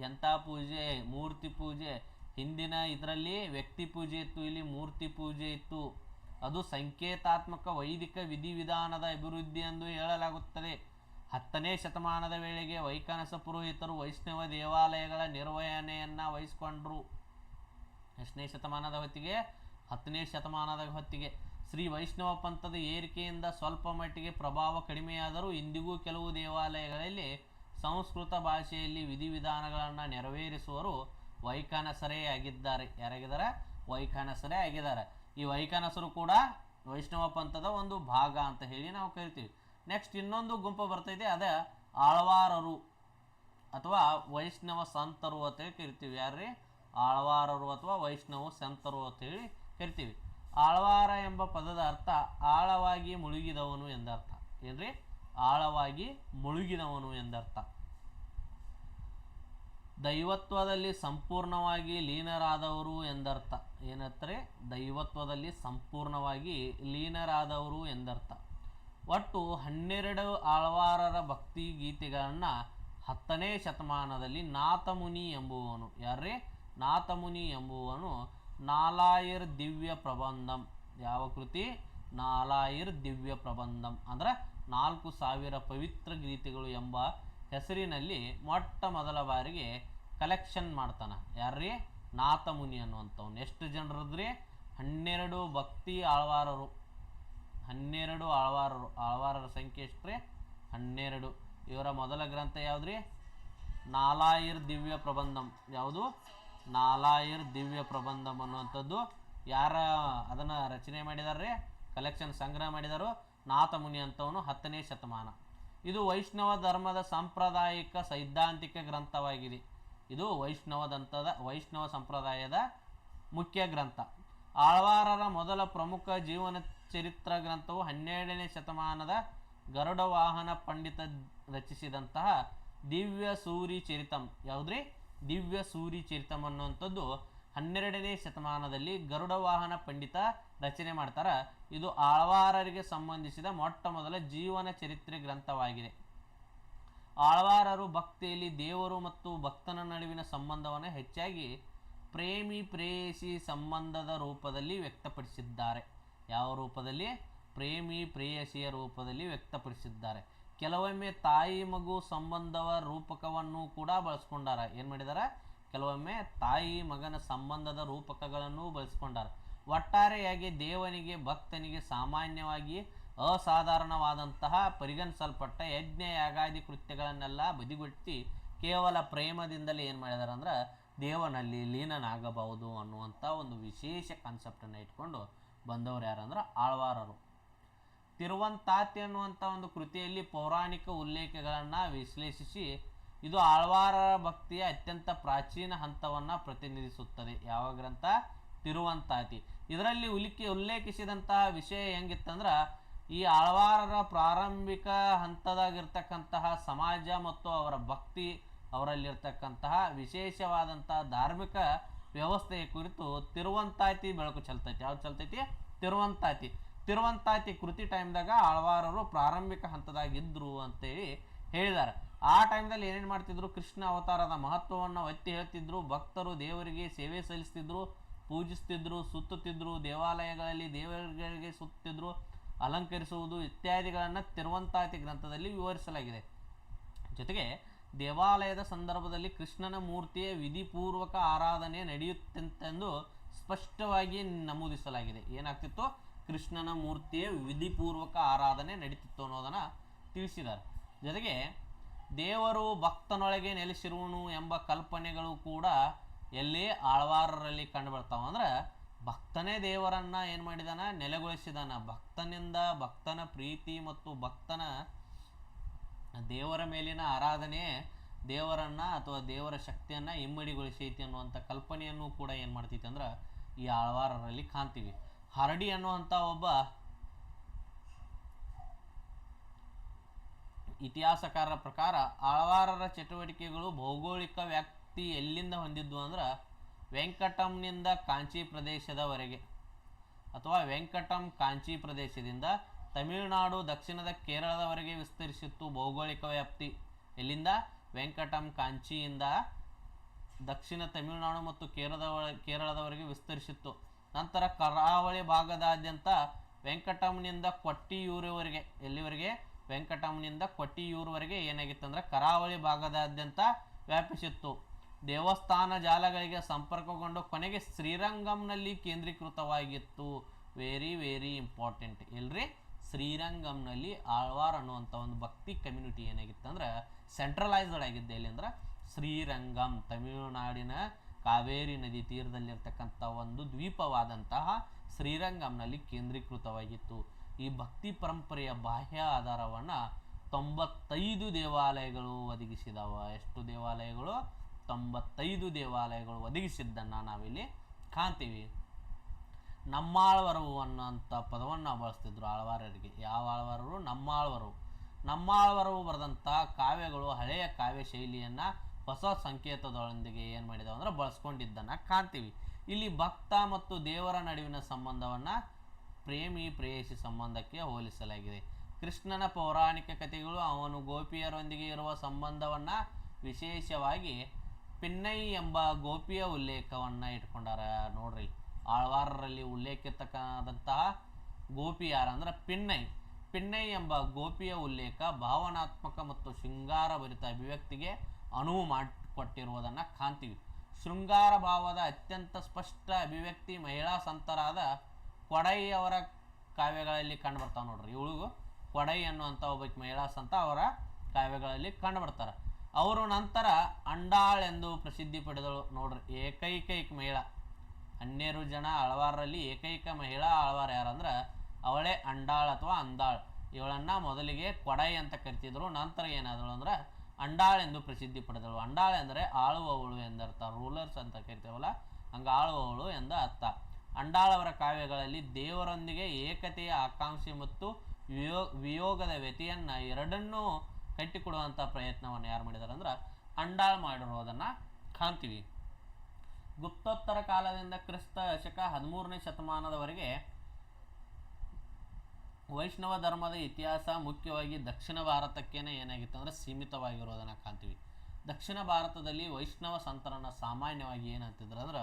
ಎಂಥ ಪೂಜೆ? ಮೂರ್ತಿ ಪೂಜೆ. ಹಿಂದಿನ ಇದರಲ್ಲಿ ವ್ಯಕ್ತಿ ಪೂಜೆ ಇತ್ತು, ಇಲ್ಲಿ ಮೂರ್ತಿ ಪೂಜೆ ಇತ್ತು. ಅದು ಸಂಕೇತಾತ್ಮಕ ವೈದಿಕ ವಿಧಿವಿಧಾನದ ಅಭಿವೃದ್ಧಿ ಎಂದು ಹೇಳಲಾಗುತ್ತದೆ. 10ನೇ ಶತಮಾನದ ವೇಳೆಗೆ ವೈಖಾನಸ ಪುರೋಹಿತರು ವೈಷ್ಣವ ದೇವಾಲಯಗಳ ನಿರ್ವಹಣೆಯನ್ನು ವಹಿಸಿಕೊಂಡರು. ಎಷ್ಟನೇ ಶತಮಾನದ ಹೊತ್ತಿಗೆ? 10ನೇ ಶತಮಾನದ ಹೊತ್ತಿಗೆ. ಶ್ರೀ ವೈಷ್ಣವ ಪಂಥದ ಏರಿಕೆಯಿಂದ ಸ್ವಲ್ಪ ಮಟ್ಟಿಗೆ ಪ್ರಭಾವ ಕಡಿಮೆಯಾದರೂ ಇಂದಿಗೂ ಕೆಲವು ದೇವಾಲಯಗಳಲ್ಲಿ ಸಂಸ್ಕೃತ ಭಾಷೆಯಲ್ಲಿ ವಿಧಿವಿಧಾನಗಳನ್ನು ನೆರವೇರಿಸುವರು ವೈಖಾನಸರೇ ಆಗಿದ್ದಾರೆ. ಯಾರಾಗಿದ್ದಾರೆ? ವೈಖಾನಸರೇ ಆಗಿದ್ದಾರೆ. ಈ ವೈಖಾನಸರು ಕೂಡ ವೈಷ್ಣವ ಪಂಥದ ಒಂದು ಭಾಗ ಅಂತ ಹೇಳಿ ನಾವು ಕರಿತೀವಿ. ನೆಕ್ಸ್ಟ್ ಇನ್ನೊಂದು ಗುಂಪು ಬರ್ತೈತೆ, ಅದೇ ಆಳ್ವಾರರು ಅಥವಾ ವೈಷ್ಣವ ಸಂತರು ಅಂತೇಳಿ ಕರಿತೀವಿ. ಯಾರ್ರಿ? ಆಳ್ವಾರರು ಅಥವಾ ವೈಷ್ಣವ ಸಂತರು ಅಂತೇಳಿ ಕರಿತೀವಿ. ಆಳ್ವಾರ ಎಂಬ ಪದದ ಅರ್ಥ ಆಳವಾಗಿ ಮುಳುಗಿದವನು ಎಂದರ್ಥ. ಏನ್ರಿ? ಆಳವಾಗಿ ಮುಳುಗಿದವನು ಎಂದರ್ಥ. ದೈವತ್ವದಲ್ಲಿ ಸಂಪೂರ್ಣವಾಗಿ ಲೀನರಾದವರು ಎಂದರ್ಥ. ಏನಂತಾರೆ? ದೈವತ್ವದಲ್ಲಿ ಸಂಪೂರ್ಣವಾಗಿ ಲೀನರಾದವರು ಎಂದರ್ಥ. ಒಟ್ಟು 12 ಆಳ್ವಾರರ ಭಕ್ತಿ ಗೀತೆಗಳನ್ನು 10ನೇ ಶತಮಾನದಲ್ಲಿ ನಾಥಮುನಿ ಎಂಬುವನು, ಯಾರ್ರಿ? ನಾಥಮುನಿ ಎಂಬುವನು ನಾಲಾಯಿರ್ ದಿವ್ಯ ಪ್ರಬಂಧಂ. ಯಾವ ಕೃತಿ? ನಾಲಾಯಿರ್ ದಿವ್ಯ ಪ್ರಬಂಧಂ ಅಂದ್ರೆ 4000 ಪವಿತ್ರ ಗೀತೆಗಳು ಎಂಬ ಹೆಸರಿನಲ್ಲಿ ಮೊಟ್ಟ ಮೊದಲ ಬಾರಿಗೆ ಕಲೆಕ್ಷನ್ ಮಾಡ್ತಾನ. ಯಾರ್ರಿ? ನಾಥಮುನಿ ಅನ್ನುವಂಥವ್ನು. ಎಷ್ಟು ಜನರದ್ರಿ? 12 ಭಕ್ತಿ ಆಳ್ವಾರರು. 12 ಆಳ್ವಾರರು. ಆಳ್ವಾರರ ಸಂಖ್ಯೆ ಎಷ್ಟ್ರಿ? 12. ಇವರ ಮೊದಲ ಗ್ರಂಥ ಯಾವುದ್ರಿ? ನಾಲಾಯಿರ್ ದಿವ್ಯ ಪ್ರಬಂಧಂ. ಯಾವುದು? ನಾಲಾಯಿರ್ ದಿವ್ಯ ಪ್ರಬಂಧಂ ಅನ್ನುವಂಥದ್ದು. ಯಾರ ಅದನ್ನು ರಚನೆ ಮಾಡಿದಾರ್ರಿ? ಕಲೆಕ್ಷನ್ ಸಂಗ್ರಹ ಮಾಡಿದಾರು ನಾಥಮುನಿ ಅಂತವನು. 10ನೇ ಶತಮಾನ. ಇದು ವೈಷ್ಣವ ಧರ್ಮದ ಸಾಂಪ್ರದಾಯಿಕ ಸೈದ್ಧಾಂತಿಕ ಗ್ರಂಥವಾಗಿದೆ. ಇದು ವೈಷ್ಣವ ಸಂಪ್ರದಾಯದ ಮುಖ್ಯ ಗ್ರಂಥ. ಆಳ್ವಾರರ ಮೊದಲ ಪ್ರಮುಖ ಜೀವನ ಚರಿತ್ರ ಗ್ರಂಥವು 12ನೇ ಶತಮಾನದ ಗರುಡ ವಾಹನ ಪಂಡಿತ ರಚಿಸಿದಂತಹ ದಿವ್ಯ ಸೂರಿ ಚರಿತಂ. ಯಾವುದ್ರಿ? ದಿವ್ಯ ಸೂರಿ ಚರಿತಂ ಅನ್ನುವಂಥದ್ದು 12ನೇ ಶತಮಾನದಲ್ಲಿ ಗರುಡ ವಾಹನ ಪಂಡಿತ ರಚನೆ ಮಾಡ್ತಾರ. ಇದು ಆಳ್ವಾರರಿಗೆ ಸಂಬಂಧಿಸಿದ ಮೊಟ್ಟ ಮೊದಲ ಜೀವನ ಚರಿತ್ರೆ ಗ್ರಂಥವಾಗಿದೆ. ಆಳ್ವಾರರು ಭಕ್ತಿಯಲ್ಲಿ ದೇವರು ಮತ್ತು ಭಕ್ತನ ನಡುವಿನ ಸಂಬಂಧವನ್ನು ಹೆಚ್ಚಾಗಿ ಪ್ರೇಮಿ ಪ್ರೇಯಸಿ ಸಂಬಂಧದ ರೂಪದಲ್ಲಿ ವ್ಯಕ್ತಪಡಿಸಿದ್ದಾರೆ. ಯಾವ ರೂಪದಲ್ಲಿ? ಪ್ರೇಮಿ ಪ್ರೇಯಸಿಯ ರೂಪದಲ್ಲಿ ವ್ಯಕ್ತಪಡಿಸಿದ್ದಾರೆ. ಕೆಲವೊಮ್ಮೆ ತಾಯಿ ಮಗು ಸಂಬಂಧವ ರೂಪಕವನ್ನು ಕೂಡ ಬಳಸ್ಕೊಂಡಾರ. ಏನು ಮಾಡಿದಾರ? ಕೆಲವೊಮ್ಮೆ ತಾಯಿ ಮಗನ ಸಂಬಂಧದ ರೂಪಕಗಳನ್ನು ಬಳಸ್ಕೊಂಡಾರ. ಒಟ್ಟಾರೆಯಾಗಿ ದೇವನಿಗೆ ಭಕ್ತನಿಗೆ ಸಾಮಾನ್ಯವಾಗಿ ಅಸಾಧಾರಣವಾದಂತಹ ಪರಿಗಣಿಸಲ್ಪಟ್ಟ ಯಜ್ಞ ಯಾಗಾದಿ ಕೃತ್ಯಗಳನ್ನೆಲ್ಲ ಬದಿಗೊತ್ತಿ ಕೇವಲ ಪ್ರೇಮದಿಂದಲೇ ಏನು ಮಾಡಿದಾರೆ ಅಂದ್ರೆ ದೇವನಲ್ಲಿ ಲೀನನಾಗಬಹುದು ಅನ್ನುವಂಥ ಒಂದು ವಿಶೇಷ ಕಾನ್ಸೆಪ್ಟನ್ನು ಇಟ್ಕೊಂಡು ಬಂದವರು ಯಾರಂದ್ರೆ ಆಳ್ವಾರರು. ತಿರುವಂತಾತಿ ಅನ್ನುವಂಥ ಒಂದು ಕೃತಿಯಲ್ಲಿ ಪೌರಾಣಿಕ ಉಲ್ಲೇಖಗಳನ್ನು ವಿಶ್ಲೇಷಿಸಿ ಇದು ಆಳ್ವಾರರ ಭಕ್ತಿಯ ಅತ್ಯಂತ ಪ್ರಾಚೀನ ಹಂತವನ್ನು ಪ್ರತಿನಿಧಿಸುತ್ತದೆ. ಯಾವ ಗ್ರಂಥ? ತಿರುವಂತಾತಿ. ಇದರಲ್ಲಿ ಉಲ್ಲೇಖಿಸಿದಂತಹ ವಿಷಯ ಹೆಂಗಿತ್ತಂದ್ರೆ ಈ ಆಳ್ವಾರರ ಪ್ರಾರಂಭಿಕ ಹಂತದಾಗಿರ್ತಕ್ಕಂತಹ ಸಮಾಜ ಮತ್ತು ಅವರ ಭಕ್ತಿ, ಅವರಲ್ಲಿರ್ತಕ್ಕಂತಹ ವಿಶೇಷವಾದಂತಹ ಧಾರ್ಮಿಕ ವ್ಯವಸ್ಥೆಯ ಕುರಿತು ತಿರುವಂತಾತಿ ಬೆಳಕು ಚೆಲ್ತೈತಿ. ಯಾವ್ದು ಚೆಲ್ತೈತಿ? ತಿರುವಂತಾತಿ. ತಿರುವಂತಾತಿ ಕೃತಿ ಟೈಮ್ದಾಗ ಆಳ್ವಾರರು ಪ್ರಾರಂಭಿಕ ಹಂತದಾಗಿದ್ದರು ಅಂತೇಳಿ ಹೇಳಿದ್ದಾರೆ. ಆ ಟೈಮ್ದಲ್ಲಿ ಏನೇನು ಮಾಡ್ತಿದ್ರು? ಕೃಷ್ಣ ಅವತಾರದ ಮಹತ್ವವನ್ನು ಒತ್ತಿ ಹೇಳ್ತಿದ್ರು. ಭಕ್ತರು ದೇವರಿಗೆ ಸೇವೆ ಸಲ್ಲಿಸ್ತಿದ್ರು, ಪೂಜಿಸ್ತಿದ್ರು, ಸುತ್ತುತ್ತಿದ್ರು, ದೇವಾಲಯಗಳಲ್ಲಿ ದೇವರಿಗೆ ಸುತ್ತಿದ್ರು, ಅಲಂಕರಿಸುವುದು ಇತ್ಯಾದಿಗಳನ್ನು ತಿರುವಂತಾತಿ ಗ್ರಂಥದಲ್ಲಿ ವಿವರಿಸಲಾಗಿದೆ. ಜೊತೆಗೆ ದೇವಾಲಯದ ಸಂದರ್ಭದಲ್ಲಿ ಕೃಷ್ಣನ ಮೂರ್ತಿಯ ವಿಧಿಪೂರ್ವಕ ಆರಾಧನೆ ನಡೆಯುತ್ತೆಂದು ಸ್ಪಷ್ಟವಾಗಿ ನಮೂದಿಸಲಾಗಿದೆ. ಏನಾಗ್ತಿತ್ತು? ಕೃಷ್ಣನ ಮೂರ್ತಿಯ ವಿಧಿಪೂರ್ವಕ ಆರಾಧನೆ ನಡೀತಿತ್ತು ಅನ್ನೋದನ್ನು ತಿಳಿಸಿದ್ದಾರೆ. ಜೊತೆಗೆ ದೇವರು ಭಕ್ತನೊಳಗೆ ನೆಲೆಸಿರುವನು ಎಂಬ ಕಲ್ಪನೆಗಳು ಕೂಡ ಎಲ್ಲಿ ಆಳ್ವಾರರಲ್ಲಿ ಕಂಡುಬರ್ತಾವ. ಅಂದ್ರೆ ಭಕ್ತನೇ ದೇವರನ್ನ ಏನು ಮಾಡಿದಾನ? ನೆಲೆಗೊಳಿಸಿದಾನ. ಭಕ್ತನಿಂದ ಭಕ್ತನ ಪ್ರೀತಿ ಮತ್ತು ಭಕ್ತನ ದೇವರ ಮೇಲಿನ ಆರಾಧನೆ ದೇವರನ್ನ ಅಥವಾ ದೇವರ ಶಕ್ತಿಯನ್ನು ಇಮ್ಮಡಿಗೊಳಿಸೈತಿ ಅನ್ನುವಂಥ ಕಲ್ಪನೆಯನ್ನು ಕೂಡ ಏನು ಮಾಡ್ತೈತಿ ಅಂದ್ರೆ ಈ ಆಳ್ವಾರರಲ್ಲಿ ಕಾಣ್ತೀವಿ. ಹರಡಿ ಅನ್ನುವಂಥ ಒಬ್ಬ ಇತಿಹಾಸಕಾರರ ಪ್ರಕಾರ ಆಳ್ವಾರರ ಚಟುವಟಿಕೆಗಳು ಭೌಗೋಳಿಕ ವ್ಯಾಪ್ತಿ ಎಲ್ಲಿಂದ ಹೊಂದಿದ್ವು ಅಂದ್ರೆ ವೆಂಕಟಂನಿಂದ ಕಾಂಚಿ ಪ್ರದೇಶದವರೆಗೆ ಅಥವಾ ವೆಂಕಟಂ ಕಾಂಚಿ ಪ್ರದೇಶದಿಂದ ತಮಿಳುನಾಡು ದಕ್ಷಿಣದ ಕೇರಳದವರೆಗೆ ವಿಸ್ತರಿಸಿತ್ತು. ಭೌಗೋಳಿಕ ವ್ಯಾಪ್ತಿ ಎಲ್ಲಿಂದ? ವೆಂಕಟಂ ಕಾಂಚಿಯಿಂದ ದಕ್ಷಿಣ ತಮಿಳುನಾಡು ಮತ್ತು ಕೇರಳದವರೆಗೆ ವಿಸ್ತರಿಸಿತ್ತು. ನಂತರ ಕರಾವಳಿ ಭಾಗದಾದ್ಯಂತ ವೆಂಕಟಂನಿಂದ ಕೊಟ್ಟಿಯೂರುವರೆಗೆ, ಎಲ್ಲಿವರೆಗೆ? ವೆಂಕಟಮ್ಮನಿಂದ ಕೊಟ್ಟಿಯೂರುವರೆಗೆ ಏನಾಗಿತ್ತಂದ್ರೆ ಕರಾವಳಿ ಭಾಗದಾದ್ಯಂತ ವ್ಯಾಪಿಸಿತ್ತು. ದೇವಸ್ಥಾನ ಜಾಲಗಳಿಗೆ ಸಂಪರ್ಕಗೊಂಡು ಕೊನೆಗೆ ಶ್ರೀರಂಗಂನಲ್ಲಿ ಕೇಂದ್ರೀಕೃತವಾಗಿತ್ತು. Very very important. ಎಲ್ರಿ ಶ್ರೀರಂಗಂನಲ್ಲಿ ಆಳ್ವಾರ್ ಅನ್ನುವಂಥ ಒಂದು ಭಕ್ತಿ ಕಮ್ಯುನಿಟಿ ಏನಾಗಿತ್ತಂದ್ರೆ ಸೆಂಟ್ರಲೈಸ್ಡ್ ಆಗಿದ್ದೆ. ಎಲ್ಲಿ ಅಂದ್ರೆ ಶ್ರೀರಂಗಂ, ತಮಿಳುನಾಡಿನ ಕಾವೇರಿ ನದಿ ತೀರದಲ್ಲಿರ್ತಕ್ಕಂಥ ಒಂದು ದ್ವೀಪವಾದಂತಹ ಶ್ರೀರಂಗಂನಲ್ಲಿ ಕೇಂದ್ರೀಕೃತವಾಗಿತ್ತು. ಈ ಭಕ್ತಿ ಪರಂಪರೆಯ ಬಾಹ್ಯ ಆಧಾರವನ್ನು 95 ದೇವಾಲಯಗಳು ಒದಗಿಸಿದವ. ಎಷ್ಟು ದೇವಾಲಯಗಳು? 95 ದೇವಾಲಯಗಳು ಒದಗಿಸಿದ್ದನ್ನು ನಾವಿಲ್ಲಿ ಕಾಣ್ತೀವಿ. ನಮ್ಮಾಳ್ವರು ಅನ್ನೋಂಥ ಪದವನ್ನು ಬಳಸ್ತಿದ್ರು ಆಳ್ವಾರರಿಗೆ. ಯಾವ ಆಳ್ವಾರರು? ನಮ್ಮಾಳ್ವರು. ನಮ್ಮಾಳ್ವರು ಬರೆದಂಥ ಕಾವ್ಯಗಳು ಹಳೆಯ ಕಾವ್ಯ ಶೈಲಿಯನ್ನು ಹೊಸ ಸಂಕೇತದೊಂದಿಗೆ ಏನು ಮಾಡಿದಾವೆ ಅಂದ್ರೆ ಬಳಸ್ಕೊಂಡಿದ್ದನ್ನು ಕಾಣ್ತೀವಿ. ಇಲ್ಲಿ ಭಕ್ತ ಮತ್ತು ದೇವರ ನಡುವಿನ ಸಂಬಂಧವನ್ನು ಪ್ರೇಮಿ ಪ್ರೇಯಸಿ ಸಂಬಂಧಕ್ಕೆ ಹೋಲಿಸಲಾಗಿದೆ. ಕೃಷ್ಣನ ಪೌರಾಣಿಕ ಕಥೆಗಳು ಅವನು ಗೋಪಿಯರೊಂದಿಗೆ ಇರುವ ಸಂಬಂಧವನ್ನು ವಿಶೇಷವಾಗಿ ಪಿನ್ನೈ ಎಂಬ ಗೋಪಿಯ ಉಲ್ಲೇಖವನ್ನು ಇಟ್ಕೊಂಡಾರ. ನೋಡ್ರಿ, ಆಳ್ವಾರರಲ್ಲಿ ಉಲ್ಲೇಖಿತಕ್ಕಂತಹ ಗೋಪಿ ಯಾರಂದ್ರೆ ಪಿನ್ನೈ. ಪಿನ್ನೈ ಎಂಬ ಗೋಪಿಯ ಉಲ್ಲೇಖ ಭಾವನಾತ್ಮಕ ಮತ್ತು ಶೃಂಗಾರಭರಿತ ಅಭಿವ್ಯಕ್ತಿಗೆ ಅನುವು ಮಾಡಿಕೊಟ್ಟಿರುವುದನ್ನು ಕಾಣ್ತೀವಿ. ಶೃಂಗಾರ ಭಾವದ ಅತ್ಯಂತ ಸ್ಪಷ್ಟ ಅಭಿವ್ಯಕ್ತಿ ಮಹಿಳಾ ಸಂತರಾದ ಕೊಡೈ ಅವರ ಕಾವ್ಯಗಳಲ್ಲಿ ಕಂಡುಬರ್ತಾವೆ. ನೋಡ್ರಿ, ಇವಳಿಗೂ ಕೊಡೈ ಅನ್ನುವಂಥ ಒಬ್ಬ ಮಹಿಳಾ ಸಂತ ಅವರ ಕಾವ್ಯಗಳಲ್ಲಿ ಕಂಡುಬರ್ತಾರೆ. ಅವರು ನಂತರ ಅಂಡಾಳ್ ಎಂದು ಪ್ರಸಿದ್ಧಿ ಪಡೆದಳು. ನೋಡ್ರಿ, ಏಕೈಕ ಮಹಿಳಾ. 12 ಜನ ಆಳ್ವಾರರಲ್ಲಿ ಏಕೈಕ ಮಹಿಳಾ ಆಳ್ವಾರ ಯಾರಂದ್ರೆ ಅವಳೇ ಅಂಡಾಳ್ ಅಥವಾ ಅಂದಾಳ್. ಇವಳನ್ನು ಮೊದಲಿಗೆ ಕೊಡೈ ಅಂತ ಕರಿತಿದ್ರು. ನಂತರ ಏನಾದಳು ಅಂದ್ರೆ ಅಂಡಾಳ್ ಎಂದು ಪ್ರಸಿದ್ಧಿ ಪಡೆದಳು. ಅಂಡಾಳ್ ಅಂದರೆ ಆಳುವವಳು ಎಂದರ್ಥ. ರೂಲರ್ಸ್ ಅಂತ ಕರಿತೇವಲ್ಲ, ಹಂಗೆ ಆಳುವವಳು ಎಂದ ಅರ್ಥ. ಅಂಡಾಳ್ ಅವರ ಕಾವ್ಯಗಳಲ್ಲಿ ದೇವರೊಂದಿಗೆ ಏಕತೆಯ ಆಕಾಂಕ್ಷೆ ಮತ್ತು ವಿಯೋಗದ ವ್ಯತಿಯನ್ನು ಎರಡನ್ನೂ ಕಟ್ಟಿಕೊಡುವಂಥ ಪ್ರಯತ್ನವನ್ನು ಯಾರು ಮಾಡಿದ್ದಾರೆ ಅಂದ್ರೆ ಅಂಡಾಳ್ ಮಾಡಿರೋದನ್ನು ಕಾಣ್ತೀವಿ. ಗುಪ್ತೋತ್ತರ ಕಾಲದಿಂದ ಕ್ರಿಸ್ತ ಶಕ 13ನೇ ಶತಮಾನದವರೆಗೆ ವೈಷ್ಣವ ಧರ್ಮದ ಇತಿಹಾಸ ಮುಖ್ಯವಾಗಿ ದಕ್ಷಿಣ ಭಾರತಕ್ಕೇನೆ ಏನಾಗಿತ್ತು ಅಂದರೆ ಸೀಮಿತವಾಗಿರೋದನ್ನು ಕಾಣ್ತೀವಿ. ದಕ್ಷಿಣ ಭಾರತದಲ್ಲಿ ವೈಷ್ಣವ ಸಂತರನ್ನು ಸಾಮಾನ್ಯವಾಗಿ ಏನಂತಿದ್ರು ಅಂದ್ರೆ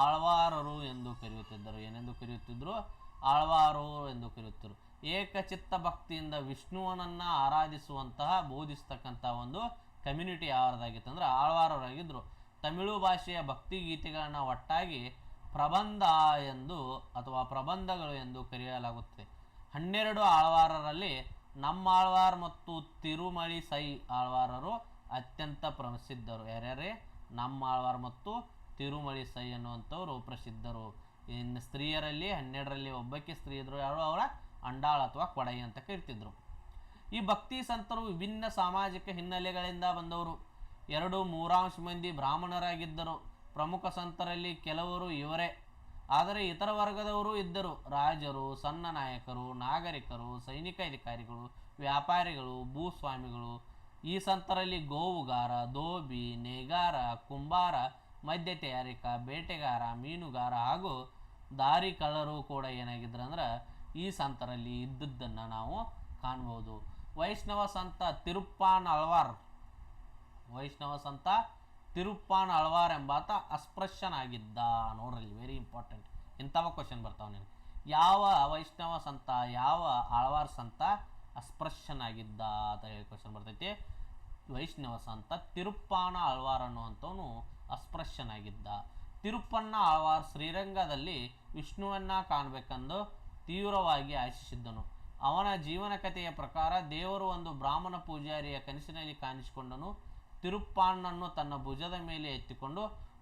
ಆಳ್ವಾರರು ಎಂದು ಕರೆಯುತ್ತಿದ್ದರು. ಏನೆಂದು ಕರೆಯುತ್ತಿದ್ರು? ಆಳ್ವಾರು ಎಂದು ಕರೆಯುತ್ತಿದ್ದರು. ಏಕಚಿತ್ತ ಭಕ್ತಿಯಿಂದ ವಿಷ್ಣುವನನ್ನು ಆರಾಧಿಸುವಂತಹ ಬೋಧಿಸ್ತಕ್ಕಂಥ ಒಂದು ಕಮ್ಯುನಿಟಿ ಯಾವ್ದಾಗಿತ್ತು ಅಂದ್ರೆ ಆಳ್ವಾರರಾಗಿದ್ದರು. ತಮಿಳು ಭಾಷೆಯ ಭಕ್ತಿ ಗೀತೆಗಳನ್ನು ಒಟ್ಟಾಗಿ ಪ್ರಬಂಧ ಎಂದು ಅಥವಾ ಪ್ರಬಂಧಗಳು ಎಂದು ಕರೆಯಲಾಗುತ್ತದೆ. 12 ಆಳ್ವಾರರಲ್ಲಿ ನಮ್ಮಾಳ್ವಾರ್ ಮತ್ತು ತಿರುಮಳಿ ಸೈ ಆಳ್ವಾರರು ಅತ್ಯಂತ ಪ್ರಸಿದ್ಧರು. ಯಾರ್ಯಾರೇ? ನಮ್ಮಾಳ್ವಾರ್ ಮತ್ತು ತಿರುಮಳಿ ಸೈ ಅನ್ನುವಂಥವ್ರು ಪ್ರಸಿದ್ಧರು. ಇನ್ನು ಸ್ತ್ರೀಯರಲ್ಲಿ 12ರಲ್ಲಿ ಒಬ್ಬಕ್ಕೆ ಸ್ತ್ರೀ ಇದ್ರು. ಯಾರು? ಅವರ ಅಂಡಾಳ್ ಅಥವಾ ಕೊಡೈ ಅಂತ ಕರಿತಿದ್ರು. ಈ ಭಕ್ತಿ ಸಂತರು ವಿಭಿನ್ನ ಸಾಮಾಜಿಕ ಹಿನ್ನೆಲೆಗಳಿಂದ ಬಂದವರು. 2/3 ಮಂದಿ ಬ್ರಾಹ್ಮಣರಾಗಿದ್ದರು. ಪ್ರಮುಖ ಸಂತರಲ್ಲಿ ಕೆಲವರು ಇವರೇ. ಆದರೆ ಇತರ ವರ್ಗದವರು ಇದ್ದರು. ರಾಜರು, ಸಣ್ಣ ನಾಯಕರು, ನಾಗರಿಕರು, ಸೈನಿಕ ಅಧಿಕಾರಿಗಳು, ವ್ಯಾಪಾರಿಗಳು, ಭೂಸ್ವಾಮಿಗಳು. ಈ ಸಂತರಲ್ಲಿ ಗೋವುಗಾರ, ದೋಬಿ, ನೇಗಾರ, ಕುಂಬಾರ, ಮದ್ಯ ತಯಾರಿಕ, ಬೇಟೆಗಾರ, ಮೀನುಗಾರ ಹಾಗೂ ದಾರಿ ಕಳ್ಳರು ಕೂಡ ಏನಾಗಿದ್ರು ಅಂದ್ರೆ ಈ ಸಂತರಲ್ಲಿ ಇದ್ದದ್ದನ್ನು ನಾವು ಕಾಣ್ಬೋದು. ವೈಷ್ಣವ ಸಂತ ತಿರುಪ್ಪಾನ್ ಆಳ್ವಾರ್. ವೈಷ್ಣವ ಸಂತ ತಿರುಪ್ಪಾನ್ ಆಳ್ವಾರ್ ಎಂಬಾತ ಅಸ್ಪೃಶ್ಯನಾಗಿದ್ದ. ನೋಡ್ರಿ, ವೆರಿ ಇಂಪಾರ್ಟೆಂಟ್. ಇಂಥವ ಕ್ವಶನ್ ಬರ್ತಾವೆ ನಿಮಗೆ. ಯಾವ ವೈಷ್ಣವ ಸಂತ, ಯಾವ ಆಳ್ವಾರ್ ಸಂತ ಅಸ್ಪೃಶ್ಯನಾಗಿದ್ದ ಅಂತ ಹೇಳಿ ಕ್ವಶನ್ ಬರ್ತೈತಿ. ವೈಷ್ಣವ ಸಂತ ತಿರುಪ್ಪಾನ ಆಳ್ವಾರ್ ಅನ್ನುವಂಥವನು ಅಸ್ಪೃಶ್ಯನಾಗಿದ್ದ. ತಿರುಪ್ಪಣ್ಣ ಆಳ್ವಾರ್ ಶ್ರೀರಂಗದಲ್ಲಿ ವಿಷ್ಣುವನ್ನ ಕಾಣಬೇಕೆಂದು ತೀವ್ರವಾಗಿ ಆಶಿಸಿದ್ದನು. ಅವನ ಜೀವನ ಕಥೆಯ ಪ್ರಕಾರ ದೇವರು ಒಂದು ಬ್ರಾಹ್ಮಣ ಪೂಜಾರಿಯ ಕನಸಿನಲ್ಲಿ ಕಾಣಿಸಿಕೊಂಡನು. ತಿರುಪ್ಪಾಣ್ಣನ್ನು ತನ್ನ ಭುಜದ ಮೇಲೆ ಎತ್ತಿಕೊಂಡು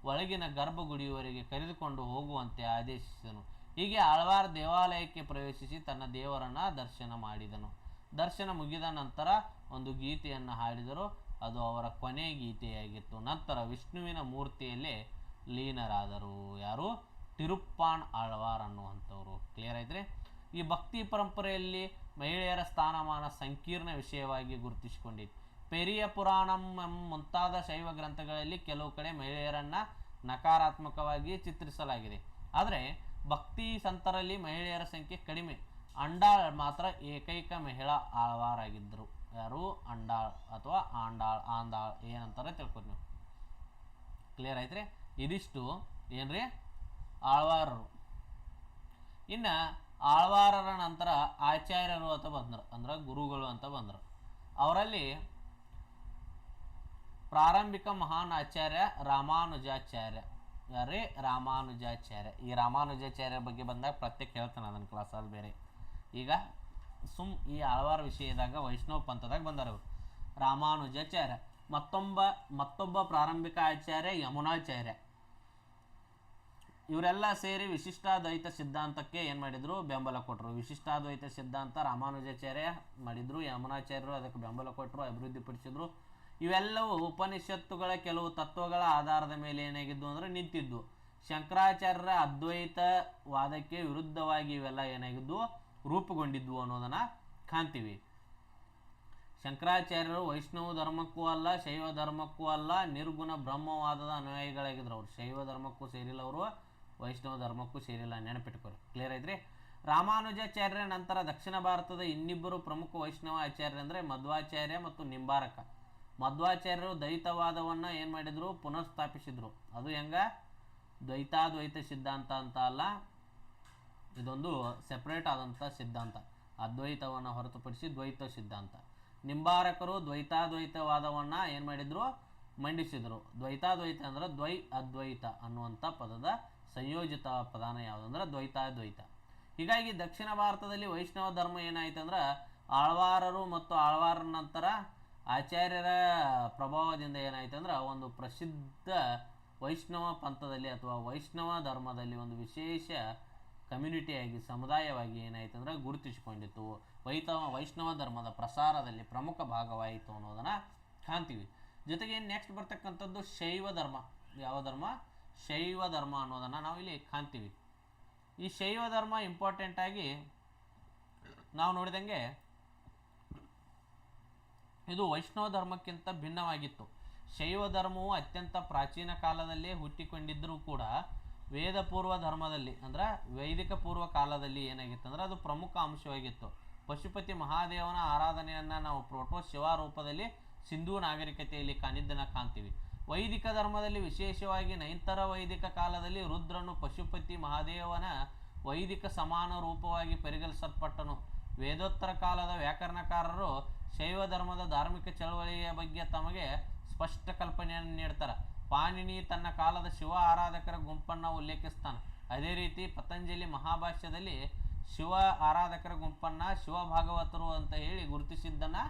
ಒಳಗಿನ ಗರ್ಭಗುಡಿಯವರೆಗೆ ಕರೆದುಕೊಂಡು ಹೋಗುವಂತೆ ಆದೇಶಿಸಿದನು. ಹೀಗೆ ಆಳ್ವಾರ್ ದೇವಾಲಯಕ್ಕೆ ಪ್ರವೇಶಿಸಿ ತನ್ನ ದೇವರನ್ನು ದರ್ಶನ ಮಾಡಿದನು. ದರ್ಶನ ಮುಗಿದ ನಂತರ ಒಂದು ಗೀತೆಯನ್ನು ಹಾಡಿದರು. ಅದು ಅವರ ಕೊನೆ ಗೀತೆಯಾಗಿತ್ತು. ನಂತರ ವಿಷ್ಣುವಿನ ಮೂರ್ತಿಯಲ್ಲೇ ಲೀನರಾದರು. ಯಾರು? ತಿರುಪ್ಪಾನ್ ಆಳ್ವಾರ್ ಅನ್ನುವಂಥವ್ರು. ಕ್ಲಿಯರ್ ಆಯ್ತ್ರಿ? ಈ ಭಕ್ತಿ ಪರಂಪರೆಯಲ್ಲಿ ಮಹಿಳೆಯರ ಸ್ಥಾನಮಾನ ಸಂಕೀರ್ಣ ವಿಷಯವಾಗಿ ಗುರುತಿಸಿಕೊಂಡಿದೆ. ಪೆರಿಯ ಪುರಾಣಂ ಮುಂತಾದ ಶೈವ ಗ್ರಂಥಗಳಲ್ಲಿ ಕೆಲವು ಕಡೆ ಮಹಿಳೆಯರನ್ನು ನಕಾರಾತ್ಮಕವಾಗಿ ಚಿತ್ರಿಸಲಾಗಿದೆ. ಆದರೆ ಭಕ್ತಿ ಸಂತರಲ್ಲಿ ಮಹಿಳೆಯರ ಸಂಖ್ಯೆ ಕಡಿಮೆ. ಅಂಡಾಳ್ ಮಾತ್ರ ಏಕೈಕ ಮಹಿಳಾ ಆಳ್ವಾರ್ ಆಗಿದ್ದರು. ಯಾರು? ಅಂಡಾಳ್ ಅಥವಾ ಆಂದಾಳ್ ಏನಂತಾರೆ ತಿಳ್ಕೊರಿ ನೀವು. ಕ್ಲಿಯರ್ ಆಯ್ತ್ರಿ? ಇದಿಷ್ಟು ಏನ್ರಿ ಆಳ್ವಾರರು. ಇನ್ನು ಆಳ್ವಾರರ ನಂತರ ಆಚಾರ್ಯರು ಅಂತ ಬಂದರು, ಅಂದ್ರೆ ಗುರುಗಳು ಅಂತ ಬಂದರು. ಅವರಲ್ಲಿ ಪ್ರಾರಂಭಿಕ ಮಹಾನ್ ಆಚಾರ್ಯ ರಾಮಾನುಜಾಚಾರ್ಯ. ಯಾರೇ ರಾಮಾನುಜಾಚಾರ್ಯ. ಈ ರಾಮಾನುಜಾಚಾರ್ಯ ಬಗ್ಗೆ ಬಂದಾಗ ಪ್ರತ್ಯೇಕ ಹೇಳ್ತಾನೆ ಅದನ್ನು ಕ್ಲಾಸಲ್ಲಿ ಬೇರೆ. ಈಗ ಈ ಆಳ್ವಾರ ವಿಷಯದಾಗ ವೈಷ್ಣವ ಪಂಥದಾಗ ಬಂದಾರ ಅವರು ರಾಮಾನುಜಾಚಾರ್ಯ. ಮತ್ತೊಬ್ಬ ಪ್ರಾರಂಭಿಕ ಆಚಾರ್ಯ ಯಮುನಾಚಾರ್ಯ. ಇವರೆಲ್ಲ ಸೇರಿ ವಿಶಿಷ್ಟಾದ್ವೈತ ಸಿದ್ಧಾಂತಕ್ಕೆ ಏನು ಮಾಡಿದ್ರು, ಬೆಂಬಲ ಕೊಟ್ಟರು. ವಿಶಿಷ್ಟಾದ್ವೈತ ಸಿದ್ಧಾಂತ ರಾಮಾನುಜಾಚಾರ್ಯ ಮಾಡಿದ್ರು, ಯಮುನಾಚಾರ್ಯರು ಅದಕ್ಕೆ ಬೆಂಬಲ ಕೊಟ್ಟರು, ಅಭಿವೃದ್ಧಿಪಡಿಸಿದ್ರು. ಇವೆಲ್ಲವೂ ಉಪನಿಷತ್ತುಗಳ ಕೆಲವು ತತ್ವಗಳ ಆಧಾರದ ಮೇಲೆ ಏನಾಗಿದ್ದು ಅಂದರೆ ನಿಂತಿದ್ದು. ಶಂಕರಾಚಾರ್ಯರ ಅದ್ವೈತವಾದಕ್ಕೆ ವಿರುದ್ಧವಾಗಿ ಇವೆಲ್ಲ ಏನಾಗಿದ್ದು ರೂಪುಗೊಂಡಿದ್ವು ಅನ್ನೋದನ್ನು ಕಾಣ್ತೀವಿ. ಶಂಕರಾಚಾರ್ಯರು ವೈಷ್ಣವ ಧರ್ಮಕ್ಕೂ ಅಲ್ಲ, ಶೈವ ಧರ್ಮಕ್ಕೂ ಅಲ್ಲ, ನಿರ್ಗುಣ ಬ್ರಹ್ಮವಾದದ ಅನುಯಾಯಿಗಳಾಗಿದ್ರು. ಅವರು ಶೈವ ಧರ್ಮಕ್ಕೂ ಸೇರಿಲ್ಲ, ಅವರು ವೈಷ್ಣವ ಧರ್ಮಕ್ಕೂ ಸೇರಿಲ್ಲ, ನೆನಪಿಟ್ಕೊಳ್ಳಿ. ಕ್ಲಿಯರ್ ಐತ್ರಿ. ರಾಮಾನುಜಾಚಾರ್ಯರ ನಂತರ ದಕ್ಷಿಣ ಭಾರತದ ಇನ್ನಿಬ್ಬರು ಪ್ರಮುಖ ವೈಷ್ಣವ ಆಚಾರ್ಯರಂದರೆ ಮಧ್ವಾಚಾರ್ಯ ಮತ್ತು ನಿಂಬಾರಕ. ಮಧ್ವಾಚಾರ್ಯರು ದ್ವೈತವಾದವನ್ನು ಏನು ಮಾಡಿದರು, ಪುನಃಸ್ಥಾಪಿಸಿದರು. ಅದು ಹೆಂಗ, ದ್ವೈತಾದ್ವೈತ ಸಿದ್ಧಾಂತ ಅಂತ ಅಲ್ಲ, ಇದೊಂದು ಸೆಪ್ರೇಟ್ ಆದಂಥ ಸಿದ್ಧಾಂತ. ಅದ್ವೈತವನ್ನು ಹೊರತುಪಡಿಸಿ ದ್ವೈತ ಸಿದ್ಧಾಂತ. ನಿಂಬಾರಕರು ದ್ವೈತಾದ್ವೈತವಾದವನ್ನು ಏನು ಮಾಡಿದರು, ಮಂಡಿಸಿದರು. ದ್ವೈತಾದ್ವೈತ ಅಂದ್ರೆ ದ್ವೈ ಅದ್ವೈತ ಅನ್ನುವಂಥ ಪದದ ಸಂಯೋಜಿತ ಪದಾನ ಯಾವುದಂದ್ರೆ ದ್ವೈತಾದ್ವೈತ. ಹೀಗಾಗಿ ದಕ್ಷಿಣ ಭಾರತದಲ್ಲಿ ವೈಷ್ಣವ ಧರ್ಮ ಏನಾಯ್ತು ಅಂದ್ರೆ ಆಳ್ವಾರರು ಮತ್ತು ಆಳ್ವಾರರ ನಂತರ ಆಚಾರ್ಯರ ಪ್ರಭಾವದಿಂದ ಏನಾಯ್ತು ಅಂದ್ರೆ ಒಂದು ಪ್ರಸಿದ್ಧ ವೈಷ್ಣವ ಪಂಥದಲ್ಲಿ ಅಥವಾ ವೈಷ್ಣವ ಧರ್ಮದಲ್ಲಿ ಒಂದು ವಿಶೇಷ ಕಮ್ಯುನಿಟಿಯಾಗಿ, ಸಮುದಾಯವಾಗಿ ಏನಾಯ್ತು ಅಂದ್ರೆ ಗುರುತಿಸಿಕೊಂಡಿತ್ತು. ವೈಷ್ಣವ ಧರ್ಮದ ಪ್ರಸಾರದಲ್ಲಿ ಪ್ರಮುಖ ಭಾಗವಾಯಿತು ಅನ್ನೋದನ್ನು ಕಾಣ್ತೀವಿ. ಜೊತೆಗೆ ನೆಕ್ಸ್ಟ್ ಬರ್ತಕ್ಕಂಥದ್ದು ಶೈವ ಧರ್ಮ. ಯಾವ ಧರ್ಮ? ಶೈವ ಧರ್ಮ ಅನ್ನೋದನ್ನು ನಾವು ಇಲ್ಲಿ ಕಾಣ್ತೀವಿ. ಈ ಶೈವ ಧರ್ಮ ಇಂಪಾರ್ಟೆಂಟಾಗಿ ನಾವು ನೋಡಿದಂಗೆ ಇದು ವೈಷ್ಣವ ಧರ್ಮಕ್ಕಿಂತ ಭಿನ್ನವಾಗಿತ್ತು. ಶೈವ ಧರ್ಮವು ಅತ್ಯಂತ ಪ್ರಾಚೀನ ಕಾಲದಲ್ಲೇ ಹುಟ್ಟಿಕೊಂಡಿದ್ದರೂ ಕೂಡ ವೇದಪೂರ್ವ ಧರ್ಮದಲ್ಲಿ ಅಂದ್ರೆ ವೈದಿಕ ಪೂರ್ವ ಕಾಲದಲ್ಲಿ ಏನಾಗಿತ್ತು ಅಂದ್ರೆ ಅದು ಪ್ರಮುಖ ಅಂಶವಾಗಿತ್ತು. ಪಶುಪತಿ ಮಹಾದೇವನ ಆರಾಧನೆಯನ್ನು ನಾವು ಪ್ರೋಟೋ ಶಿವ ರೂಪದಲ್ಲಿ ಸಿಂಧೂ ನಾಗರಿಕತೆಯಲ್ಲಿ ಕಾಣಿದ್ದನ್ನು ಕಾಣ್ತೀವಿ. ವೈದಿಕ ಧರ್ಮದಲ್ಲಿ ವಿಶೇಷವಾಗಿ ನೈಂತರ ವೈದಿಕ ಕಾಲದಲ್ಲಿ ರುದ್ರನು ಪಶುಪತಿ ಮಹಾದೇವನ ವೈದಿಕ ಸಮಾನ ರೂಪವಾಗಿ ಪರಿಗಣಿಸಲ್ಪಟ್ಟನು. ವೇದೋತ್ತರ ಕಾಲದ ವ್ಯಾಕರಣಕಾರರು ಶೈವ ಧರ್ಮದ ಧಾರ್ಮಿಕ ಚಳವಳಿಯ ಬಗ್ಗೆ ತಮಗೆ ಸ್ಪಷ್ಟ ಕಲ್ಪನೆಯನ್ನು ನೀಡ್ತಾರೆ. ಪಾಣಿನಿ ತನ್ನ ಕಾಲದ ಶಿವ ಆರಾಧಕರ ಗುಂಪನ್ನು ಉಲ್ಲೇಖಿಸ್ತಾನೆ. ಅದೇ ರೀತಿ ಪತಂಜಲಿ ಮಹಾಭಾಷ್ಯದಲ್ಲಿ ಶಿವ ಆರಾಧಕರ ಗುಂಪನ್ನು ಶಿವಭಾಗವತರು ಅಂತ ಹೇಳಿ ಗುರುತಿಸಿದ್ದನ್ನು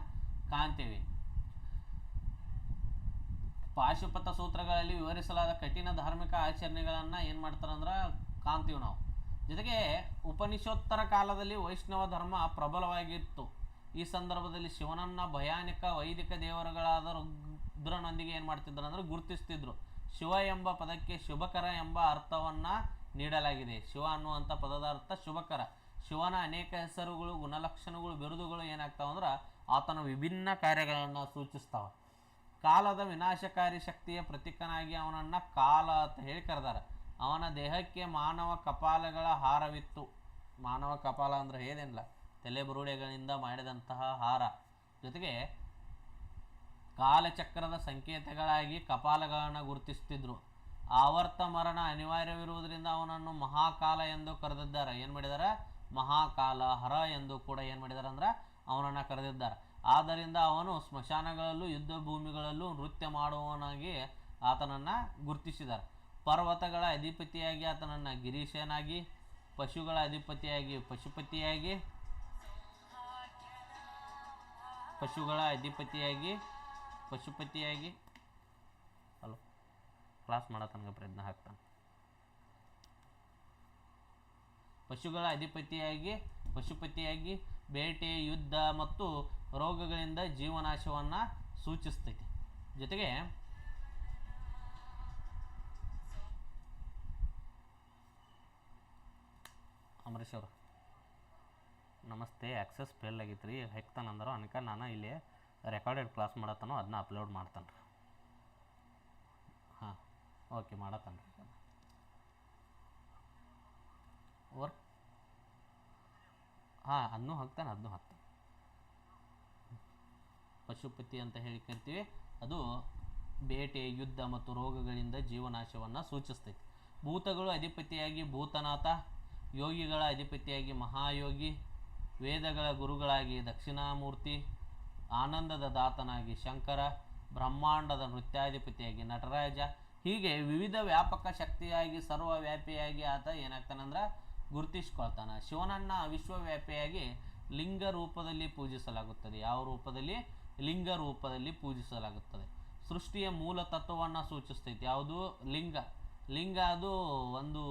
ಕಾಣ್ತೇವೆ. ಪಾಶುಪತ ಸೂತ್ರಗಳಲ್ಲಿ ವಿವರಿಸಲಾದ ಕಠಿಣ ಧಾರ್ಮಿಕ ಆಚರಣೆಗಳನ್ನು ಏನು ಮಾಡ್ತಾರಂದ್ರೆ ಕಾಣ್ತೀವಿ ನಾವು. ಜೊತೆಗೆ ಉಪನಿಷೋತ್ತರ ಕಾಲದಲ್ಲಿ ವೈಷ್ಣವ ಧರ್ಮ ಪ್ರಬಲವಾಗಿತ್ತು. ಈ ಸಂದರ್ಭದಲ್ಲಿ ಶಿವನನ್ನ ಭಯಾನಕ ವೈದಿಕ ದೇವರುಗಳಾದ ರುದ್ರನೊಂದಿಗೆ ಏನು ಮಾಡ್ತಿದ್ರು ಅಂದ್ರೆ ಗುರುತಿಸ್ತಿದ್ರು. ಶಿವ ಎಂಬ ಪದಕ್ಕೆ ಶುಭಕರ ಎಂಬ ಅರ್ಥವನ್ನು ನೀಡಲಾಗಿದೆ. ಶಿವ ಅನ್ನುವಂಥ ಪದದ ಅರ್ಥ ಶುಭಕರ. ಶಿವನ ಅನೇಕ ಹೆಸರುಗಳು, ಗುಣಲಕ್ಷಣಗಳು, ಬಿರುದುಗಳು ಏನಾಗ್ತಾವಂದ್ರೆ ಆತನ ವಿಭಿನ್ನ ಕಾರ್ಯಗಳನ್ನು ಸೂಚಿಸ್ತಾವ. ಕಾಲದ ವಿನಾಶಕಾರಿ ಶಕ್ತಿಯ ಪ್ರತೀಕನಾಗಿ ಅವನನ್ನು ಕಾಲ ಅಂತ ಹೇಳಿ ಕರೆದಾರೆ. ಅವನ ದೇಹಕ್ಕೆ ಮಾನವ ಕಪಾಲಗಳ ಹಾರವಿತ್ತು. ಮಾನವ ಕಪಾಲ ಅಂದರೆ ಏನಿಲ್ಲ, ತಲೆ ಬುರುಡೆಗಳಿಂದ ಮಾಡಿದಂತಹ ಹಾರ. ಜೊತೆಗೆ ಕಾಲಚಕ್ರದ ಸಂಕೇತಗಳಾಗಿ ಕಪಾಲಗಳನ್ನು ಗುರುತಿಸ್ತಿದ್ರು. ಆವರ್ತ ಮರಣ ಅನಿವಾರ್ಯವಿರುವುದರಿಂದ ಅವನನ್ನು ಮಹಾಕಾಲ ಎಂದು ಕರೆದಿದ್ದಾರೆ. ಏನು ಮಾಡಿದ್ದಾರೆ? ಮಹಾಕಾಲ ಹರ ಎಂದು ಕೂಡ ಏನು ಮಾಡಿದ್ದಾರೆ ಅಂದ್ರೆ ಅವನನ್ನು ಕರೆದಿದ್ದಾರೆ. ಆದ್ದರಿಂದ ಅವನು ಸ್ಮಶಾನಗಳಲ್ಲೂ ಯುದ್ಧ ಭೂಮಿಗಳಲ್ಲೂ ನೃತ್ಯ ಮಾಡುವವನಾಗಿ ಆತನನ್ನು ಗುರುತಿಸಿದ್ದಾರೆ. ಪರ್ವತಗಳ ಅಧಿಪತಿಯಾಗಿ ಆತನನ್ನು ಗಿರೀಶನಾಗಿ, ಪಶುಗಳ ಅಧಿಪತಿಯಾಗಿ ಪಶುಪತಿಯಾಗಿ ಹಲೋ ಕ್ಲಾಸ್ ಮಾಡತನಗೆ ಪ್ರಯತ್ನ ಹಾಕ್ತಾನೆ. ಪಶುಗಳ ಪಶುಪತಿಯಾಗಿ ಬೇಟೆ, ಯುದ್ಧ ಮತ್ತು ರೋಗಗಳಿಂದ ಜೀವನಾಶವನ್ನು ಸೂಚಿಸ್ತೈತಿ. ಜೊತೆಗೆ ಅಮರೀಶ್ ಅವರು ನಮಸ್ತೆ, ಆಕ್ಸೆಸ್ ಫೇಲ್ ಆಗಿತ್ತು ರೀ, ಹೆಕ್ತಾನಂದರು ಅನ್ಕ ನಾನು ಇಲ್ಲಿ ರೆಕಾರ್ಡೆಡ್ ಕ್ಲಾಸ್ ಮಾಡತ್ತಾನೋ ಅದನ್ನ ಅಪ್ಲೋಡ್ ಮಾಡ್ತಾನೆ ರೀ. ಹಾಂ ಓಕೆ ಮಾಡತ್ತಾನೆ ರೀ. ವರ್ಕ್ ಹಾಂ ಅದನ್ನೂ ಹಾಕ್ತಾನೆ. ಪಶುಪತಿ ಅಂತ ಹೇಳಿ ಕರಿತೀವಿ. ಅದು ಬೇಟೆ, ಯುದ್ಧ ಮತ್ತು ರೋಗಗಳಿಂದ ಜೀವನಾಶವನ್ನು ಸೂಚಿಸ್ತೈತಿ. ಭೂತಗಳು ಅಧಿಪತಿಯಾಗಿ ಭೂತನಾಥ, ಯೋಗಿಗಳ ಅಧಿಪತಿಯಾಗಿ ಮಹಾಯೋಗಿ, ವೇದಗಳ ಗುರುಗಳಾಗಿ ದಕ್ಷಿಣಾಮೂರ್ತಿ, ಆನಂದದ ದಾತನಾಗಿ ಶಂಕರ, ಬ್ರಹ್ಮಾಂಡದ ನೃತ್ಯಾಧಿಪತಿಯಾಗಿ ನಟರಾಜ, ಹೀಗೆ ವಿವಿಧ ವ್ಯಾಪಕ ಶಕ್ತಿಯಾಗಿ ಸರ್ವವ್ಯಾಪಿಯಾಗಿ ಆತ ಏನಾಗ್ತಾನಂದ್ರೆ ಗುರುತಿಸ್ಕೊಳ್ತಾನೆ. ಶಿವನನ್ನು ವಿಶ್ವವ್ಯಾಪಿಯಾಗಿ ಲಿಂಗ ರೂಪದಲ್ಲಿ ಪೂಜಿಸಲಾಗುತ್ತದೆ. ಯಾವ ರೂಪದಲ್ಲಿ? ಲಿಂಗ ರೂಪದಲ್ಲಿ ಪೂಜಿಸಲಾಗುತ್ತದೆ. ಸೃಷ್ಟಿಯ ಮೂಲ ತತ್ವವನ್ನು ಸೂಚಿಸ್ತೈತಿ. ಯಾವುದು? ಲಿಂಗ. ಲಿಂಗ ಅದು ಒಂದು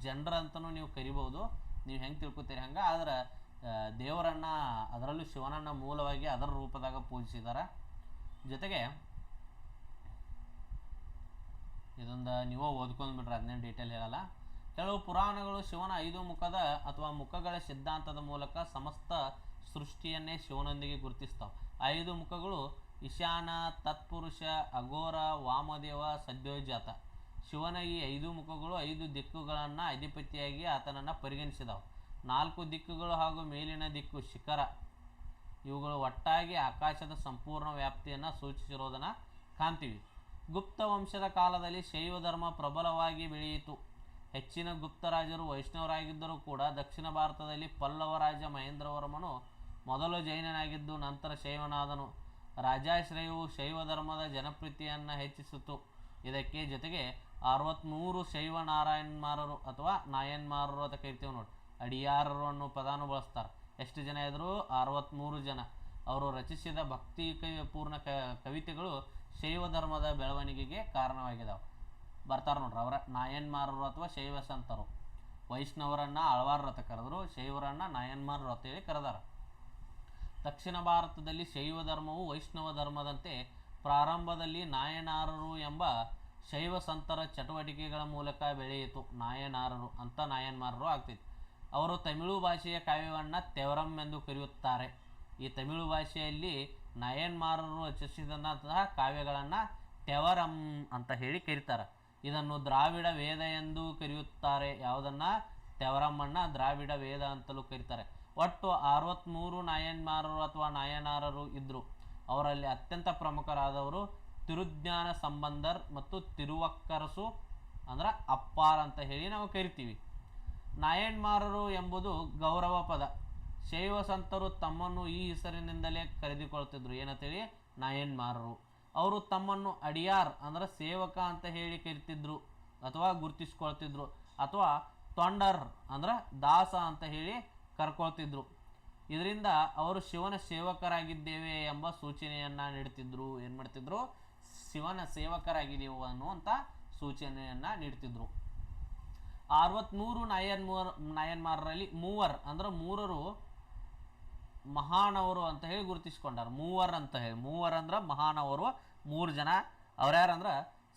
ಜನರ ಅಂತಲೂ ನೀವು ಕರಿಬೋದು, ನೀವು ಹೆಂಗೆ ತಿಳ್ಕೊತೀರಿ ಹಂಗೆ. ಆದ್ರೆ ದೇವರನ್ನು, ಅದರಲ್ಲೂ ಶಿವನನ್ನು ಮೂಲವಾಗಿ ಅದರ ರೂಪದಾಗ ಪೂಜಿಸಿದ್ದಾರೆ. ಜೊತೆಗೆ ಇದೊಂದು ನೀವು ಓದ್ಕೊಂಡ್ಬಿಟ್ರೆ ಅದನ್ನೇನು ಡೀಟೇಲ್ ಹೇಳಲ್ಲ. ಕೆಲವು ಪುರಾಣಗಳು ಶಿವನ 5 ಮುಖದ ಅಥವಾ ಮುಖಗಳ ಸಿದ್ಧಾಂತದ ಮೂಲಕ ಸಮಸ್ತ ಸೃಷ್ಟಿಯನ್ನೇ ಶಿವನೊಂದಿಗೆ ಗುರುತಿಸ್ತಾವೆ. 5 ಮುಖಗಳು ಈಶಾನ, ತತ್ಪುರುಷ, ಅಘೋರ, ವಾಮದೇವ, ಸದ್ಯೋಜಾತ. ಶಿವನ ಈ 5 ಮುಖಗಳು 5 ದಿಕ್ಕುಗಳನ್ನು ಅಧಿಪತಿಯಾಗಿ ಆತನನ್ನು ಪರಿಗಣಿಸಿದವು. 4 ದಿಕ್ಕುಗಳು ಹಾಗೂ ಮೇಲಿನ ದಿಕ್ಕು ಶಿಖರ, ಇವುಗಳು ಒಟ್ಟಾಗಿ ಆಕಾಶದ ಸಂಪೂರ್ಣ ವ್ಯಾಪ್ತಿಯನ್ನು ಸೂಚಿಸಿರೋದನ್ನು ಕಾಣ್ತೀವಿ. ಗುಪ್ತ ವಂಶದ ಕಾಲದಲ್ಲಿ ಶೈವ ಧರ್ಮ ಪ್ರಬಲವಾಗಿ ಬೆಳೆಯಿತು. ಹೆಚ್ಚಿನ ಗುಪ್ತರಾಜರು ವೈಷ್ಣವರಾಗಿದ್ದರೂ ಕೂಡ ದಕ್ಷಿಣ ಭಾರತದಲ್ಲಿ ಪಲ್ಲವ ರಾಜ ಮಹೇಂದ್ರವರ್ಮನು ಮೊದಲು ಜೈನನಾಗಿದ್ದು ನಂತರ ಶೈವನಾದನು. ರಾಜಾಶ್ರಯವು ಶೈವ ಧರ್ಮದ ಜನಪ್ರಿಯತೆಯನ್ನು ಹೆಚ್ಚಿಸಿತು. ಇದಕ್ಕೆ ಜೊತೆಗೆ 63 ಶೈವ ನಾರಾಯಣಮಾರರು ಅಥವಾ ನಾಯನ್ಮಾರರು ಅಂತ ಕರಿತೀವಿ ನೋಡಿ, ಅಡಿಯಾರರು ಅನ್ನೋ ಪದಾನು ಬಳಸ್ತಾರೆ. ಎಷ್ಟು ಜನ ಇದ್ದರು? 63 ಜನ. ಅವರು ರಚಿಸಿದ ಭಕ್ತಿ ಪೂರ್ಣ ಕವಿತೆಗಳು ಶೈವ ಧರ್ಮದ ಬೆಳವಣಿಗೆಗೆ ಕಾರಣವಾಗಿದ್ದಾವೆ. ಬರ್ತಾರೆ ನೋಡ್ರಿ ಅವರ ನಾಯನ್ಮಾರರು ಅಥವಾ ಶೈವ ಸಂತರು. ವೈಷ್ಣವರನ್ನು ಆಳ್ವಾರರು ಅಂತ ಕರೆದರು, ಶೈವರನ್ನು ನಾಯನ್ಮಾರರು ಅಂತೇಳಿ ಕರೆದಾರ. ದಕ್ಷಿಣ ಭಾರತದಲ್ಲಿ ಶೈವ ಧರ್ಮವು ವೈಷ್ಣವ ಧರ್ಮದಂತೆ ಪ್ರಾರಂಭದಲ್ಲಿ ನಾಯನಾರರು ಎಂಬ ಶೈವ ಸಂತರ ಚಟುವಟಿಕೆಗಳ ಮೂಲಕ ಬೆಳೆಯಿತು. ನಾಯನಾರರು ಅಂತ ನಾಯನ್ಮಾರರು ಆಗ್ತೈತಿ. ಅವರು ತಮಿಳು ಭಾಷೆಯ ಕಾವ್ಯವನ್ನು ತೆವರಂ ಎಂದು ಕರೆಯುತ್ತಾರೆ. ಈ ತಮಿಳು ಭಾಷೆಯಲ್ಲಿ ನಾಯನ್ಮಾರರು ರಚಿಸಿದಂತಹ ಕಾವ್ಯಗಳನ್ನು ತೆವರಂ ಅಂತ ಹೇಳಿ ಕರೀತಾರೆ. ಇದನ್ನು ದ್ರಾವಿಡ ವೇದ ಎಂದು ಕರೆಯುತ್ತಾರೆ. ಯಾವುದನ್ನು? ತೆವರಮ್ಮನ್ನು ದ್ರಾವಿಡ ವೇದ ಅಂತಲೂ ಕರೀತಾರೆ. ಒಟ್ಟು 63 ನಾಯನ್ಮಾರರು ಅಥವಾ ನಾಯನಾರರು ಇದ್ದರು. ಅವರಲ್ಲಿ ಅತ್ಯಂತ ಪ್ರಮುಖರಾದವರು ತಿರುಜ್ಞಾನ ಸಂಬಂಧರ್ ಮತ್ತು ತಿರುವಕ್ಕರಸು ಅಂದ್ರೆ ಅಪ್ಪಾರ್ ಅಂತ ಹೇಳಿ ನಾವು ಕರಿತೀವಿ. ನಾಯನ್ಮಾರರು ಎಂಬುದು ಗೌರವ ಪದ. ಶೈವ ಸಂತರು ತಮ್ಮನ್ನು ಈ ಹೆಸರಿನಿಂದಲೇ ಕರೆದುಕೊಳ್ತಿದ್ರು. ಏನಂತೇಳಿ? ನಾಯನ್ಮಾರರು. ಅವರು ತಮ್ಮನ್ನು ಅಡಿಯಾರ್ ಅಂದ್ರೆ ಸೇವಕ ಅಂತ ಹೇಳಿ ಕರಿತಿದ್ರು ಅಥವಾ ಗುರುತಿಸ್ಕೊಳ್ತಿದ್ರು, ಅಥವಾ ತೊಂಡರ್ ಅಂದ್ರೆ ದಾಸ ಅಂತ ಹೇಳಿ ಕರ್ಕೊಳ್ತಿದ್ರು. ಇದರಿಂದ ಅವರು ಶಿವನ ಸೇವಕರಾಗಿದ್ದೇವೆ ಎಂಬ ಸೂಚನೆಯನ್ನು ನೀಡ್ತಿದ್ರು. ಏನು ಮಾಡ್ತಿದ್ರು? ಶಿವನ ಸೇವಕರಾಗಿದ್ದೇವೆ ಅನ್ನುವಂಥ ಸೂಚನೆಯನ್ನು ನೀಡ್ತಿದ್ರು. 63 ನಾಯನ್ಮಾರರಲ್ಲಿ ಮೂವರು ಅಂದ್ರೆ ಮೂರರು ಮಹಾನವರು ಅಂತ ಹೇಳಿ ಗುರುತಿಸ್ಕೊಂಡಾರ. ಮೂವರ್ ಅಂತ ಹೇಳಿ, ಮೂವರ್ ಅಂದ್ರೆ ಮಹಾನವರು. 3 ಜನ ಅವ್ರ್ಯಾರಂದ್ರೆ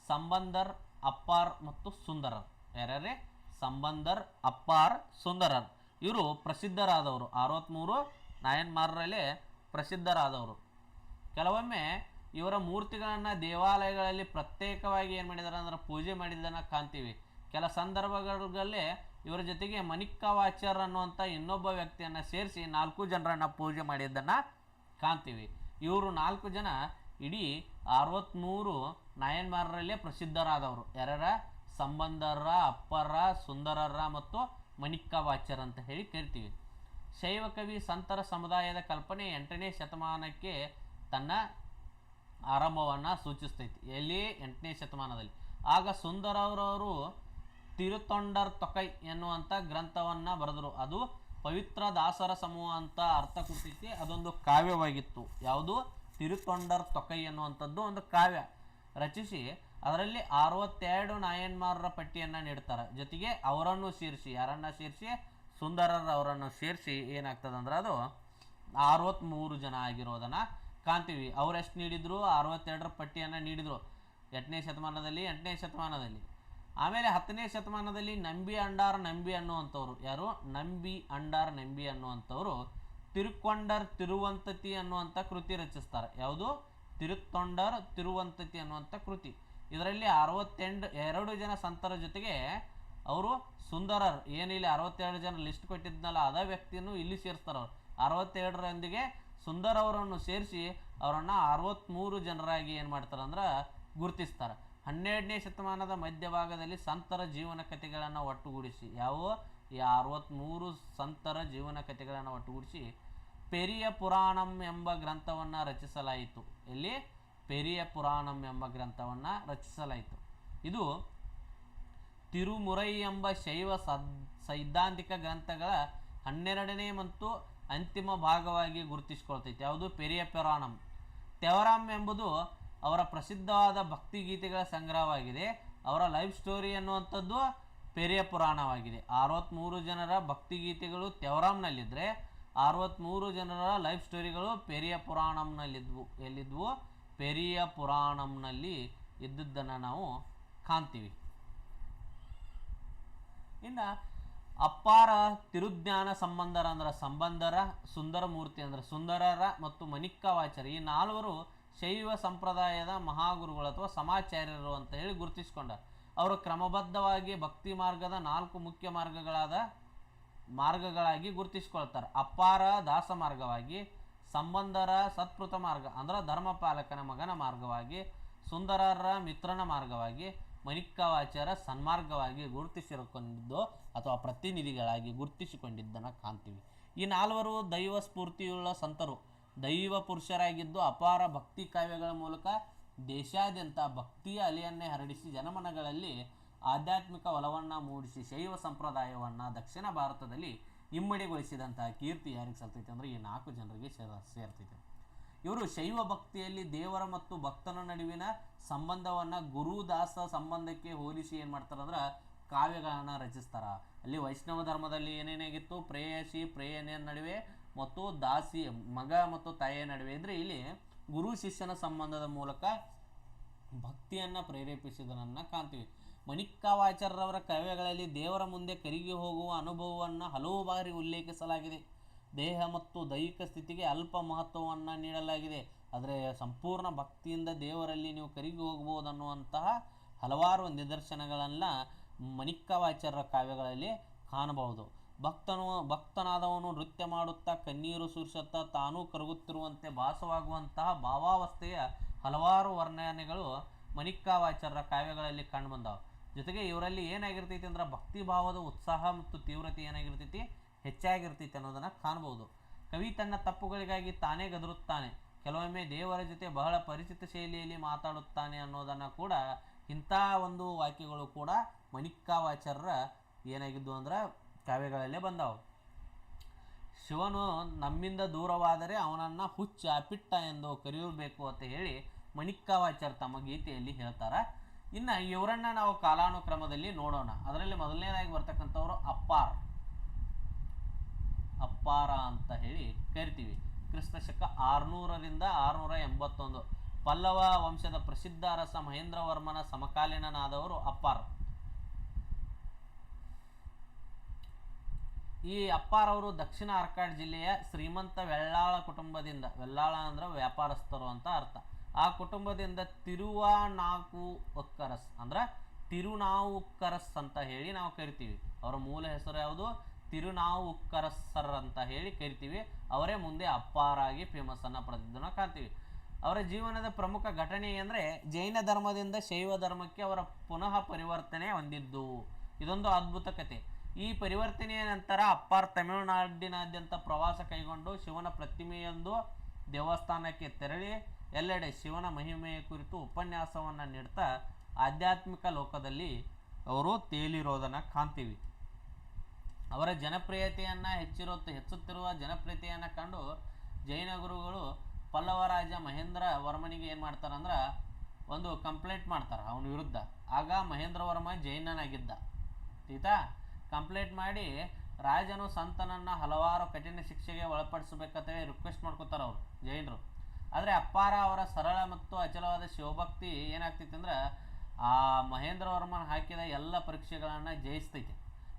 ಸಂಬಂಧರ್, ಅಪ್ಪಾರ್ ಮತ್ತು ಸುಂದರರ್. ಯಾರ್ಯಾರೇ? ಸಂಬಂಧರ್, ಅಪ್ಪಾರ್, ಸುಂದರರ್. ಇವರು ಪ್ರಸಿದ್ಧರಾದವರು. 63 ನಾಯನ್ಮಾರರಲ್ಲಿ ಪ್ರಸಿದ್ಧರಾದವರು. ಕೆಲವೊಮ್ಮೆ ಇವರ ಮೂರ್ತಿಗಳನ್ನು ದೇವಾಲಯಗಳಲ್ಲಿ ಪ್ರತ್ಯೇಕವಾಗಿ ಏನು ಮಾಡಿದ್ದಾರೆ ಅಂದ್ರೆ ಪೂಜೆ ಮಾಡಿದ್ದನ್ನು ಕಾಣ್ತೀವಿ. ಕೆಲ ಸಂದರ್ಭಗಳಲ್ಲಿ ಇವರ ಜೊತೆಗೆ ಮಣಿಕ್ಕವಾಚರ್ ಅನ್ನುವಂಥ ಇನ್ನೊಬ್ಬ ವ್ಯಕ್ತಿಯನ್ನು ಸೇರಿಸಿ 4 ಜನರನ್ನು ಪೂಜೆ ಮಾಡಿದ್ದನ್ನು ಕಾಣ್ತೀವಿ. ಇವರು 4 ಜನ ಇಡೀ 63 ನಾಯನ್ಮಾರರಲ್ಲೇ ಪ್ರಸಿದ್ಧರಾದವರು. ಯಾರ್ಯಾರ? ಸಂಬಂಧರ, ಅಪ್ಪರ, ಸುಂದರರ ಮತ್ತು ಮಣಿಕ್ಕವಾಚರ್ ಅಂತ ಹೇಳಿ ಕರಿತೀವಿ. ಶೈವ ಕವಿ ಸಂತರ ಸಮುದಾಯದ ಕಲ್ಪನೆ 8ನೇ ಶತಮಾನಕ್ಕೆ ತನ್ನ ಆರಂಭವನ್ನು ಸೂಚಿಸ್ತೈತಿ. ಎಲ್ಲಿ? 8ನೇ ಶತಮಾನದಲ್ಲಿ. ಆಗ ಸುಂದರರವರು ತಿರುತೊಂಡರ್ ತೊಕೈ ಎನ್ನುವಂಥ ಗ್ರಂಥವನ್ನು ಬರೆದರು. ಅದು ಪವಿತ್ರ ದಾಸರ ಸಮೂಹ ಅಂತ ಅರ್ಥ ಕೊಡ್ತೈತಿ. ಅದೊಂದು ಕಾವ್ಯವಾಗಿತ್ತು. ಯಾವುದು? ತಿರುತೊಂಡರ್ ತೊಕೈ ಎನ್ನುವಂಥದ್ದು ಒಂದು ಕಾವ್ಯ ರಚಿಸಿ ಅದರಲ್ಲಿ 62 ನಾಯನ್ಮಾರರ ಪಟ್ಟಿಯನ್ನು ನೀಡ್ತಾರೆ. ಜೊತೆಗೆ ಅವರನ್ನು ಸೇರಿಸಿ, ಯಾರನ್ನು ಸೇರಿಸಿ? ಸುಂದರರವರನ್ನು ಸೇರಿಸಿ ಏನಾಗ್ತದಂದ್ರೆ ಅದು 63 ಜನ ಆಗಿರೋದನ್ನು ಕಾಣ್ತೀವಿ. ಅವರೆಷ್ಟು ನೀಡಿದ್ರು? 62ರ ಪಟ್ಟಿಯನ್ನು ನೀಡಿದರು 8ನೇ ಶತಮಾನದಲ್ಲಿ. ಆಮೇಲೆ 10ನೇ ಶತಮಾನದಲ್ಲಿ ನಂಬಿ ಅಂಡಾರ್ ನಂಬಿ ಅನ್ನುವಂಥವ್ರು. ಯಾರು? ನಂಬಿ ಅಂಡಾರ್ ನಂಬಿ ಅನ್ನುವಂಥವ್ರು ತಿರುಕೊಂಡರ್ ತಿರುವಂತತಿ ಅನ್ನುವಂಥ ಕೃತಿ ರಚಿಸ್ತಾರೆ. ಯಾವುದು? ತಿರುತ್ತೊಂಡರ್ ತಿರುವಂತತಿ ಅನ್ನುವಂಥ ಕೃತಿ. ಇದರಲ್ಲಿ 62 ಜನ ಸಂತರ ಜೊತೆಗೆ ಅವರು ಸುಂದರರ್ ಏನಿಲ್ಲ 62 ಜನ ಲಿಸ್ಟ್ ಕೊಟ್ಟಿದ್ನಲ್ಲ ಅದ ವ್ಯಕ್ತಿಯನ್ನು ಇಲ್ಲಿ ಸೇರಿಸ್ತಾರೆ. ಅವರು 62ರೊಂದಿಗೆ ಸುಂದರ್ ಅವರನ್ನು ಸೇರಿಸಿ ಅವರನ್ನು 63 ಜನರಾಗಿ ಏನು ಮಾಡ್ತಾರೆ ಅಂದ್ರೆ ಗುರುತಿಸ್ತಾರೆ. 12ನೇ ಶತಮಾನದ ಮಧ್ಯಭಾಗದಲ್ಲಿ ಸಂತರ ಜೀವನ ಕಥೆಗಳನ್ನು ಒಟ್ಟುಗೂಡಿಸಿ, ಯಾವ ಈ 63 ಸಂತರ ಜೀವನ ಕಥೆಗಳನ್ನು ಒಟ್ಟುಗೂಡಿಸಿ ಪೆರಿಯ ಪುರಾಣಂ ಎಂಬ ಗ್ರಂಥವನ್ನು ರಚಿಸಲಾಯಿತು. ಇಲ್ಲಿ ಪೆರಿಯ ಪುರಾಣಂ ಎಂಬ ಗ್ರಂಥವನ್ನು ರಚಿಸಲಾಯಿತು. ಇದು ತಿರುಮುರೈ ಎಂಬ ಶೈವ ಸೈದ್ಧಾಂತಿಕ ಗ್ರಂಥಗಳ 12ನೇ ಮತ್ತು ಅಂತಿಮ ಭಾಗವಾಗಿ ಗುರುತಿಸಿಕೊಳ್ತೈತೆ. ಯಾವುದು? ಪೆರಿಯ ಪುರಾಣಂ. ತೆವರಾಮ್ ಎಂಬುದು ಅವರ ಪ್ರಸಿದ್ಧವಾದ ಭಕ್ತಿಗೀತೆಗಳ ಸಂಗ್ರಹವಾಗಿದೆ. ಅವರ ಲೈಫ್ ಸ್ಟೋರಿ ಅನ್ನುವಂಥದ್ದು ಪೆರಿಯ ಪುರಾಣವಾಗಿದೆ. 63 ಜನರ ಭಕ್ತಿಗೀತೆಗಳು ತೆವರಾಮ್ನಲ್ಲಿದ್ದರೆ 63 ಜನರ ಲೈಫ್ ಸ್ಟೋರಿಗಳು ಪೆರಿಯ ಪುರಾಣಂನಲ್ಲಿದ್ವು. ಎಲ್ಲಿದ್ವು? ಪೆರಿಯ ಪುರಾಣಂನಲ್ಲಿ ಇದ್ದದ್ದನ್ನು ನಾವು ಕಾಣ್ತೀವಿ. ಇನ್ನು ಅಪ್ಪಾರ ತಿರುಜ್ಞಾನ ಸಂಬಂಧರ ಅಂದ್ರೆ ಸಂಬಂಧರ, ಸುಂದರಮೂರ್ತಿ ಅಂದ್ರೆ ಸುಂದರರ ಮತ್ತು ಮಣಿಕ್ಕವಾಚಾರ್ಯ ಈ 4 ಶೈವ ಸಂಪ್ರದಾಯದ ಮಹಾಗುರುಗಳು ಅಥವಾ ಸಮಾಚಾರ್ಯರು ಅಂತ ಹೇಳಿ ಗುರುತಿಸಿಕೊಂಡ. ಅವರು ಕ್ರಮಬದ್ಧವಾಗಿ ಭಕ್ತಿ ಮಾರ್ಗದ 4 ಮುಖ್ಯ ಮಾರ್ಗಗಳಾಗಿ ಗುರುತಿಸಿಕೊಳ್ತಾರೆ. ಅಪ್ಪಾರ ದಾಸ ಮಾರ್ಗವಾಗಿ, ಸಂಬಂಧರ ಸತ್ಪೃತ ಮಾರ್ಗ ಅಂದ್ರೆ ಧರ್ಮಪಾಲಕನ ಮಗನ ಮಾರ್ಗವಾಗಿ, ಸುಂದರರ ಮಿತ್ರನ ಮಾರ್ಗವಾಗಿ, ಮಣಿಕ್ಕವಾಚಾರ್ಯ ಸನ್ಮಾರ್ಗವಾಗಿ ಗುರುತಿಸಿಕೊಂಡಿದ್ದು ಅಥವಾ ಪ್ರತಿನಿಧಿಗಳಾಗಿ ಗುರುತಿಸಿಕೊಂಡಿದ್ದನ್ನು ಕಾಣ್ತೀವಿ. ಈ 4 ದೈವ ಸ್ಫೂರ್ತಿಯುಳ್ಳ ಸಂತರು, ದೈವ ಪುರುಷರಾಗಿದ್ದು ಅಪಾರ ಭಕ್ತಿ ಕಾವ್ಯಗಳ ಮೂಲಕ ದೇಶಾದ್ಯಂತ ಭಕ್ತಿಯ ಅಲೆಯನ್ನೇ ಹರಡಿಸಿ ಜನಮನಗಳಲ್ಲಿ ಆಧ್ಯಾತ್ಮಿಕ ಒಲವನ್ನು ಮೂಡಿಸಿ ಶೈವ ಸಂಪ್ರದಾಯವನ್ನು ದಕ್ಷಿಣ ಭಾರತದಲ್ಲಿ ಇಮ್ಮಡಿಗೊಳಿಸಿದಂತಹ ಕೀರ್ತಿ ಯಾರಿಗೆ ಸಲ್ತೈತೆ ಅಂದರೆ ಈ 4 ಜನರಿಗೆ ಸೇರ್ತೈತೆ. ಇವರು ಶೈವ ಭಕ್ತಿಯಲ್ಲಿ ದೇವರ ಮತ್ತು ಭಕ್ತನ ನಡುವಿನ ಸಂಬಂಧವನ್ನು ಗುರುದಾಸ ಸಂಬಂಧಕ್ಕೆ ಹೋಲಿಸಿ ಏನು ಮಾಡ್ತಾರೆ ಅಂದ್ರೆ ಕಾವ್ಯಗಳನ್ನು ರಚಿಸ್ತಾರ. ಅಲ್ಲಿ ವೈಷ್ಣವ ಧರ್ಮದಲ್ಲಿ ಏನೇನಾಗಿತ್ತು? ಪ್ರೇಯಸಿ ಪ್ರೇಯನ ನಡುವೆ ಮತ್ತು ದಾಸಿ ಮಗ ಮತ್ತು ತಾಯಿಯ ನಡುವೆ ಇದ್ರೆ, ಇಲ್ಲಿ ಗುರು ಶಿಷ್ಯನ ಸಂಬಂಧದ ಮೂಲಕ ಭಕ್ತಿಯನ್ನು ಪ್ರೇರೇಪಿಸಿದನನ್ನು ಕಾಣ್ತೀವಿ. ಮಣಿಕ್ಕವಾಚಾರ್ಯರವರ ಕಾವ್ಯಗಳಲ್ಲಿ ದೇವರ ಮುಂದೆ ಕರಗಿ ಹೋಗುವ ಅನುಭವವನ್ನು ಹಲವು ಬಾರಿ ಉಲ್ಲೇಖಿಸಲಾಗಿದೆ. ದೇಹ ಮತ್ತು ದೈಹಿಕ ಸ್ಥಿತಿಗೆ ಅಲ್ಪ ಮಹತ್ವವನ್ನು ನೀಡಲಾಗಿದೆ. ಆದರೆ ಸಂಪೂರ್ಣ ಭಕ್ತಿಯಿಂದ ದೇವರಲ್ಲಿ ನೀವು ಕರಗಿ ಹೋಗಬಹುದು ಅನ್ನುವಂತಹ ಹಲವಾರು ನಿದರ್ಶನಗಳನ್ನು ಮಣಿಕ್ಕವಾಚಾರ್ಯರ ಕಾವ್ಯಗಳಲ್ಲಿ ಕಾಣಬಹುದು. ಭಕ್ತನಾದವನು ನೃತ್ಯ ಮಾಡುತ್ತಾ ಕಣ್ಣೀರು ಸುರಿಸುತ್ತಾ ತಾನೂ ಕರಗುತ್ತಿರುವಂತೆ ಭಾಸವಾಗುವಂತಹ ಭಾವಾವಸ್ಥೆಯ ಹಲವಾರು ವರ್ಣನೆಗಳು ಮಣಿಕ್ಕವಾಚಾರ್ಯರ ಕಾವ್ಯಗಳಲ್ಲಿ ಕಂಡುಬಂದವು. ಜೊತೆಗೆ ಇವರಲ್ಲಿ ಏನಾಗಿರ್ತೈತಿ ಅಂದ್ರೆ ಭಕ್ತಿ ಭಾವದ ಉತ್ಸಾಹ ಮತ್ತು ತೀವ್ರತೆ ಏನಾಗಿರ್ತೈತಿ? ಹೆಚ್ಚಾಗಿರ್ತೈತಿ ಅನ್ನೋದನ್ನು ಕಾಣಬಹುದು. ಕವಿ ತನ್ನ ತಪ್ಪುಗಳಿಗಾಗಿ ತಾನೇ ಗದರುತ್ತಾನೆ, ಕೆಲವೊಮ್ಮೆ ದೇವರ ಜೊತೆ ಬಹಳ ಪರಿಚಿತ ಶೈಲಿಯಲ್ಲಿ ಮಾತಾಡುತ್ತಾನೆ ಅನ್ನೋದನ್ನು ಕೂಡ ಇಂಥ ಒಂದು ವಾಕ್ಯಗಳು ಕೂಡ ಮಣಿಕ್ಕವಾಚಾರ್ಯರ ಏನಾಗಿದ್ದು ಅಂದ್ರೆ ಕಾವ್ಯಗಳಲ್ಲೇ ಬಂದವು. ಶಿವನು ನಮ್ಮಿಂದ ದೂರವಾದರೆ ಅವನನ್ನು ಹುಚ್ಚ ಪಿಟ್ಟ ಎಂದು ಕರೆಯಬೇಕು ಅಂತ ಹೇಳಿ ಮಣಿಕ್ಕವಾಚಾರ್ಯ ತಮ್ಮ ಗೀತೆಯಲ್ಲಿ ಹೇಳ್ತಾರೆ. ಇನ್ನು ಇವರನ್ನ ನಾವು ಕಾಲಾನುಕ್ರಮದಲ್ಲಿ ನೋಡೋಣ. ಅದರಲ್ಲಿ ಮೊದಲನೇದಾಗಿ ಬರ್ತಕ್ಕಂಥವ್ರು ಅಪ್ಪಾರ ಅಂತ ಹೇಳಿ ಕರಿತೀವಿ. ಕ್ರಿಸ್ತಶಕ 600ರಿಂದ 681 ಪಲ್ಲವ ವಂಶದ ಪ್ರಸಿದ್ಧ ಅರಸ ಮಹೇಂದ್ರವರ್ಮನ ಸಮಕಾಲೀನನಾದವರು ಅಪ್ಪಾರ್. ಈ ಅಪ್ಪಾರವರು ದಕ್ಷಿಣ ಆರ್ಕಾಡ್ ಜಿಲ್ಲೆಯ ಶ್ರೀಮಂತ ವೆಳ್ಳಾಳ ಕುಟುಂಬದಿಂದ, ವೆಳ್ಳಾಳ ಅಂದ್ರೆ ವ್ಯಾಪಾರಸ್ಥರು ಅಂತ ಅರ್ಥ, ಆ ಕುಟುಂಬದಿಂದ ತಿರುವಾನಾವುಕ್ಕರಸ್ ಅಂದ್ರೆ ತಿರುನಾವುಕ್ಕರಸ್ ಅಂತ ಹೇಳಿ ನಾವು ಕರಿತೀವಿ. ಅವರ ಮೂಲ ಹೆಸರು ಯಾವುದು? ತಿರುನಾವುಕ್ಕರಸರ್ ಅಂತ ಹೇಳಿ ಕರಿತೀವಿ. ಅವರೇ ಮುಂದೆ ಅಪ್ಪಾರಾಗಿ ಫೇಮಸ್ ಅನ್ನು ಪಡೆದಿದ್ದನ್ನು ಕಾಣ್ತೀವಿ. ಅವರ ಜೀವನದ ಪ್ರಮುಖ ಘಟನೆ ಅಂದರೆ ಜೈನ ಧರ್ಮದಿಂದ ಶೈವ ಧರ್ಮಕ್ಕೆ ಅವರ ಪುನಃ ಪರಿವರ್ತನೆ ಹೊಂದಿದ್ದು. ಇದೊಂದು ಅದ್ಭುತ ಕತೆ. ಈ ಪರಿವರ್ತನೆಯ ನಂತರ ಅಪ್ಪಾರ್ ತಮಿಳುನಾಡಿನಾದ್ಯಂತ ಪ್ರವಾಸ ಕೈಗೊಂಡು ಶಿವನ ಪ್ರತಿಮೆಯೊಂದು ದೇವಸ್ಥಾನಕ್ಕೆ ತೆರಳಿ ಎಲ್ಲೆಡೆ ಶಿವನ ಮಹಿಮೆಯ ಕುರಿತು ಉಪನ್ಯಾಸವನ್ನು ನೀಡ್ತಾ ಆಧ್ಯಾತ್ಮಿಕ ಲೋಕದಲ್ಲಿ ಅವರು ತೇಲಿರೋದನ್ನು ಕಾಣ್ತೀವಿ. ಅವರ ಜನಪ್ರಿಯತೆಯನ್ನು ಹೆಚ್ಚುತ್ತಿರುವ ಜನಪ್ರಿಯತೆಯನ್ನು ಕಂಡು ಜೈನ ಗುರುಗಳು ಪಲ್ಲವ ರಾಜ ಮಹೇಂದ್ರ ವರ್ಮನಿಗೆ ಏನು ಮಾಡ್ತಾರೆ ಅಂದ್ರೆ ಒಂದು ಕಂಪ್ಲೇಂಟ್ ಮಾಡ್ತಾರೆ ಅವನ ವಿರುದ್ಧ. ಆಗ ಮಹೇಂದ್ರ ವರ್ಮ ಜೈನನಾಗಿದ್ದ. ಆಯ್ತಾ? ಕಂಪ್ಲೇಂಟ್ ಮಾಡಿ ರಾಜನು ಸಂತನನ್ನು ಹಲವಾರು ಕಠಿಣ ಶಿಕ್ಷೆಗೆ ಒಳಪಡಿಸಬೇಕಂತ ರಿಕ್ವೆಸ್ಟ್ ಮಾಡ್ಕೋತಾರೆ ಅವರು ಜೈನರು. ಆದರೆ ಅಪ್ಪಾರ ಅವರ ಸರಳ ಮತ್ತು ಅಚಲವಾದ ಶಿವಭಕ್ತಿ ಏನಾಗ್ತೈತೆ ಅಂದ್ರೆ ಆ ಮಹೇಂದ್ರ ವರ್ಮನ್ ಹಾಕಿದ ಎಲ್ಲ ಪರೀಕ್ಷೆಗಳನ್ನು ಜಯಿಸ್ತೈತೆ.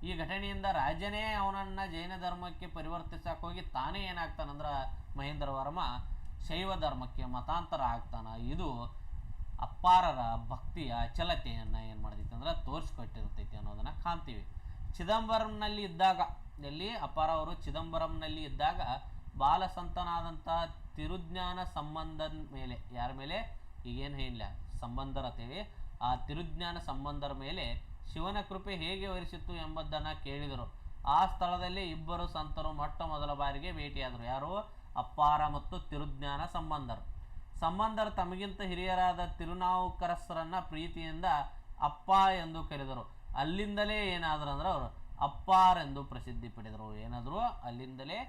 ಈ ಘಟನೆಯಿಂದ ರಾಜನೇ ಅವನನ್ನು ಜೈನ ಧರ್ಮಕ್ಕೆ ಪರಿವರ್ತಿಸಕ್ಕೆ ಹೋಗಿ ತಾನೇ ಏನಾಗ್ತಾನಂದ್ರೆ ಮಹೇಂದ್ರ ವರ್ಮ ಶೈವ ಧರ್ಮಕ್ಕೆ ಮತಾಂತರ ಆಗ್ತಾನೆ. ಇದು ಅಪ್ಪಾರರ ಭಕ್ತಿಯ ಅಚಲತೆಯನ್ನು ಏನು ಮಾಡ್ತೈತೆ ಅಂದ್ರೆ ತೋರಿಸ್ಕೊಟ್ಟಿರ್ತೈತಿ ಅನ್ನೋದನ್ನು ಕಾಣ್ತೀವಿ. ಚಿದಂಬರಂನಲ್ಲಿ ಇದ್ದಾಗ, ಎಲ್ಲಿ ಅಪ್ಪಾರ ಅವರು ಚಿದಂಬರಂನಲ್ಲಿ ಇದ್ದಾಗ ಬಾಲಸಂತನಾದಂತಹ ತಿರುಜ್ಞಾನ ಸಂಬಂಧದ ಮೇಲೆ, ಯಾರ ಮೇಲೆ? ಈಗೇನು ಹೇಳಿಲ್ಲ ಸಂಬಂಧರತೇವೆ, ಆ ತಿರುಜ್ಞಾನ ಸಂಬಂಧರ ಮೇಲೆ ಶಿವನ ಕೃಪೆ ಹೇಗೆ ವರಿಸಿತ್ತು ಎಂಬುದನ್ನು ಕೇಳಿದರು. ಆ ಸ್ಥಳದಲ್ಲಿ ಇಬ್ಬರು ಸಂತರು ಮೊಟ್ಟ ಮೊದಲ ಬಾರಿಗೆ ಭೇಟಿಯಾದರು. ಯಾರು? ಅಪ್ಪಾರ ಮತ್ತು ತಿರುಜ್ಞಾನ ಸಂಬಂಧರು. ಸಂಬಂಧರು ತಮಗಿಂತ ಹಿರಿಯರಾದ ತಿರುನಾವುಕರಸರನ್ನ ಪ್ರೀತಿಯಿಂದ ಅಪ್ಪ ಎಂದು ಕರೆದರು. ಅಲ್ಲಿಂದಲೇ ಏನಾದ್ರು ಅಂದ್ರೆ ಅವರು ಅಪ್ಪಾರ್ ಎಂದು ಪ್ರಸಿದ್ಧಿ ಪಡೆದರು. ಏನಾದ್ರು ಅಲ್ಲಿಂದಲೇ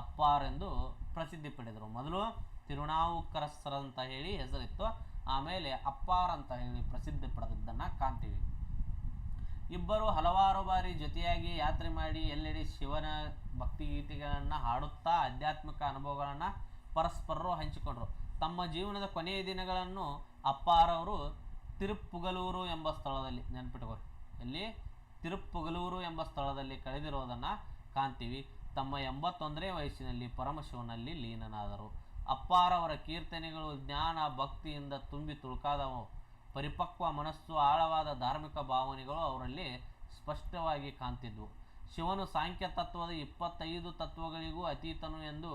ಅಪ್ಪಾರ್ ಎಂದು ಪ್ರಸಿದ್ಧಿ ಪಡೆದರು. ಮೊದಲು ತಿರುನಾವುಕರಸರ ಅಂತ ಹೇಳಿ ಹೆಸರಿತ್ತು, ಆಮೇಲೆ ಅಪ್ಪಾರ್ ಅಂತ ಹೇಳಿ ಪ್ರಸಿದ್ಧಿ ಪಡೆದಿದ್ದನ್ನು ಕಾಣ್ತೀವಿ. ಇಬ್ಬರು ಹಲವಾರು ಬಾರಿ ಜೊತೆಯಾಗಿ ಯಾತ್ರೆ ಮಾಡಿ ಎಲ್ಲೆಡೆ ಶಿವನ ಭಕ್ತಿಗೀತೆಗಳನ್ನು ಹಾಡುತ್ತಾ ಆಧ್ಯಾತ್ಮಿಕ ಅನುಭವಗಳನ್ನು ಪರಸ್ಪರರು ಹಂಚಿಕೊಂಡರು. ತಮ್ಮ ಜೀವನದ ಕೊನೆಯ ದಿನಗಳನ್ನು ಅಪ್ಪಾರವರು ತಿರುಪ್ಪುಗಲೂರು ಎಂಬ ಸ್ಥಳದಲ್ಲಿ, ನೆನ್ಪಿಟ್ಕೊಳ್ಳಿ, ಎಲ್ಲಿ? ತಿರುಪ್ಪುಗಲೂರು ಎಂಬ ಸ್ಥಳದಲ್ಲಿ ಕಳೆದಿರೋದನ್ನು ಕಾಣ್ತೀವಿ. ತಮ್ಮ 81ನೇ ವಯಸ್ಸಿನಲ್ಲಿ ಪರಮಶಿವನಲ್ಲಿ ಲೀನನಾದರು. ಅಪ್ಪಾರವರ ಕೀರ್ತನೆಗಳು ಜ್ಞಾನ ಭಕ್ತಿಯಿಂದ ತುಂಬಿ ತುಳುಕಾದವು. ಪರಿಪಕ್ವ ಮನಸ್ಸು, ಆಳವಾದ ಧಾರ್ಮಿಕ ಭಾವನೆಗಳು ಅವರಲ್ಲಿ ಸ್ಪಷ್ಟವಾಗಿ ಕಾಣ್ತಿದ್ವು. ಶಿವನು ಸಾಂಖ್ಯ ತತ್ವದ 25 ತತ್ವಗಳಿಗೂ ಅತೀತನು ಎಂದು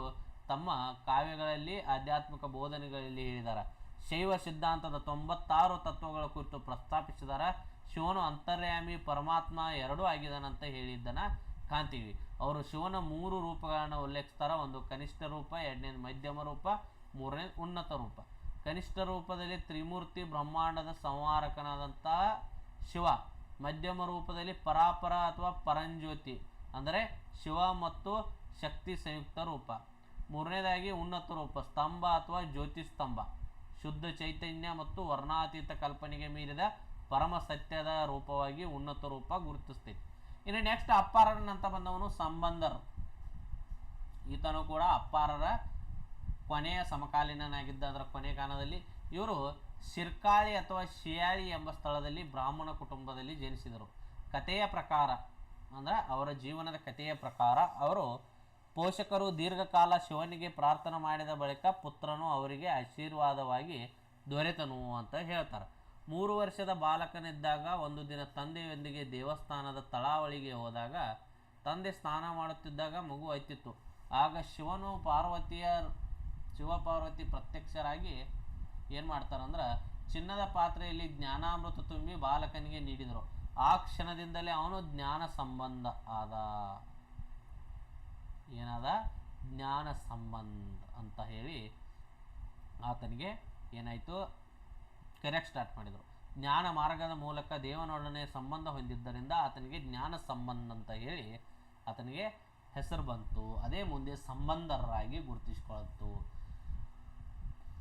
ತಮ್ಮ ಕಾವ್ಯಗಳಲ್ಲಿ ಆಧ್ಯಾತ್ಮಿಕ ಬೋಧನೆಗಳಲ್ಲಿ ಹೇಳಿದ್ದಾರೆ. ಶೈವ ಸಿದ್ಧಾಂತದ 96 ತತ್ವಗಳ ಕುರಿತು ಪ್ರಸ್ತಾಪಿಸಿದ್ದಾರೆ. ಶಿವನು ಅಂತರ್ಯಾಮಿ, ಪರಮಾತ್ಮ ಎರಡೂ ಆಗಿದ್ದಾನಂತ ಹೇಳಿದ್ದನ್ನು ಕಾಣ್ತೀವಿ. ಅವರು ಶಿವನ 3 ರೂಪಗಳನ್ನು ಉಲ್ಲೇಖಿಸ್ತಾರೆ. ಒಂದು ಕನಿಷ್ಠ ರೂಪ, ಎರಡನೇದು ಮಧ್ಯಮ ರೂಪ, ಮೂರನೇದು ಉನ್ನತ ರೂಪ. ಕನಿಷ್ಠ ರೂಪದಲ್ಲಿ ತ್ರಿಮೂರ್ತಿ ಬ್ರಹ್ಮಾಂಡದ ಸಂಹಾರಕನಾದಂತಹ ಶಿವ, ಮಧ್ಯಮ ರೂಪದಲ್ಲಿ ಪರಾಪರ ಅಥವಾ ಪರಂಜ್ಯೋತಿ ಅಂದರೆ ಶಿವ ಮತ್ತು ಶಕ್ತಿ ಸಂಯುಕ್ತ ರೂಪ, ಮೂರನೇದಾಗಿ ಉನ್ನತ ರೂಪ ಸ್ತಂಭ ಅಥವಾ ಜ್ಯೋತಿ ಸ್ತಂಭ, ಶುದ್ಧ ಚೈತನ್ಯ ಮತ್ತು ವರ್ಣಾತೀತ ಕಲ್ಪನೆಗೆ ಮೀರಿದ ಪರಮ ಸತ್ಯದ ರೂಪವಾಗಿ ಉನ್ನತ ರೂಪ ಗುರುತಿಸ್ತೈತಿ. ಇನ್ನು ನೆಕ್ಸ್ಟ್ ಅಪ್ಪಾರನಂತ ಬಂದವನು ಸಂಬಂಧರ್. ಈತನು ಕೂಡ ಅಪ್ಪಾರರ ಕೊನೆಯ ಸಮಕಾಲೀನನಾಗಿದ್ದ. ಅದರ ಕೊನೆಯ ಕಾಲದಲ್ಲಿ ಇವರು ಶಿರ್ಕಾಳಿ ಅಥವಾ ಶಿಯಾಳಿ ಎಂಬ ಸ್ಥಳದಲ್ಲಿ ಬ್ರಾಹ್ಮಣ ಕುಟುಂಬದಲ್ಲಿ ಜನಿಸಿದರು. ಕಥೆಯ ಪ್ರಕಾರ ಅಂದರೆ ಅವರ ಜೀವನದ ಕಥೆಯ ಪ್ರಕಾರ ಅವರು ಪೋಷಕರು ದೀರ್ಘಕಾಲ ಶಿವನಿಗೆ ಪ್ರಾರ್ಥನೆ ಮಾಡಿದ ಬಳಿಕ ಪುತ್ರನು ಅವರಿಗೆ ಆಶೀರ್ವಾದವಾಗಿ ದೊರೆತನು ಅಂತ ಹೇಳ್ತಾರೆ. 3 ವರ್ಷದ ಬಾಲಕನಿದ್ದಾಗ ಒಂದು ದಿನ ತಂದೆಯೊಂದಿಗೆ ದೇವಸ್ಥಾನದ ತಳಾವಳಿಗೆ ಹೋದಾಗ ತಂದೆ ಸ್ನಾನ ಮಾಡುತ್ತಿದ್ದಾಗ ಮಗು ಅತ್ತಿತ್ತು. ಆಗ ಶಿವಪಾರ್ವತಿ ಪ್ರತ್ಯಕ್ಷರಾಗಿ ಏನು ಮಾಡ್ತಾರಂದ್ರೆ ಚಿನ್ನದ ಪಾತ್ರೆಯಲ್ಲಿ ಜ್ಞಾನಾಮೃತ ತುಂಬಿ ಬಾಲಕನಿಗೆ ನೀಡಿದರು. ಆ ಕ್ಷಣದಿಂದಲೇ ಅವನು ಜ್ಞಾನ ಸಂಬಂಧ ಆದ. ಏನಾದ? ಜ್ಞಾನ ಸಂಬಂಧ ಅಂತ ಹೇಳಿ ಆತನಿಗೆ ಏನಾಯಿತು ಕರೆಕ್ಟ್ ಸ್ಟಾರ್ಟ್ ಮಾಡಿದರು. ಜ್ಞಾನ ಮಾರ್ಗದ ಮೂಲಕ ದೇವನೊಡನೆ ಸಂಬಂಧ ಹೊಂದಿದ್ದರಿಂದ ಆತನಿಗೆ ಜ್ಞಾನ ಸಂಬಂಧ ಅಂತ ಹೇಳಿ ಆತನಿಗೆ ಹೆಸರು ಬಂತು. ಅದೇ ಮುಂದೆ ಸಂಬಂಧರಾಗಿ ಗುರುತಿಸಿಕೊಳ್ಳುತ್ತು.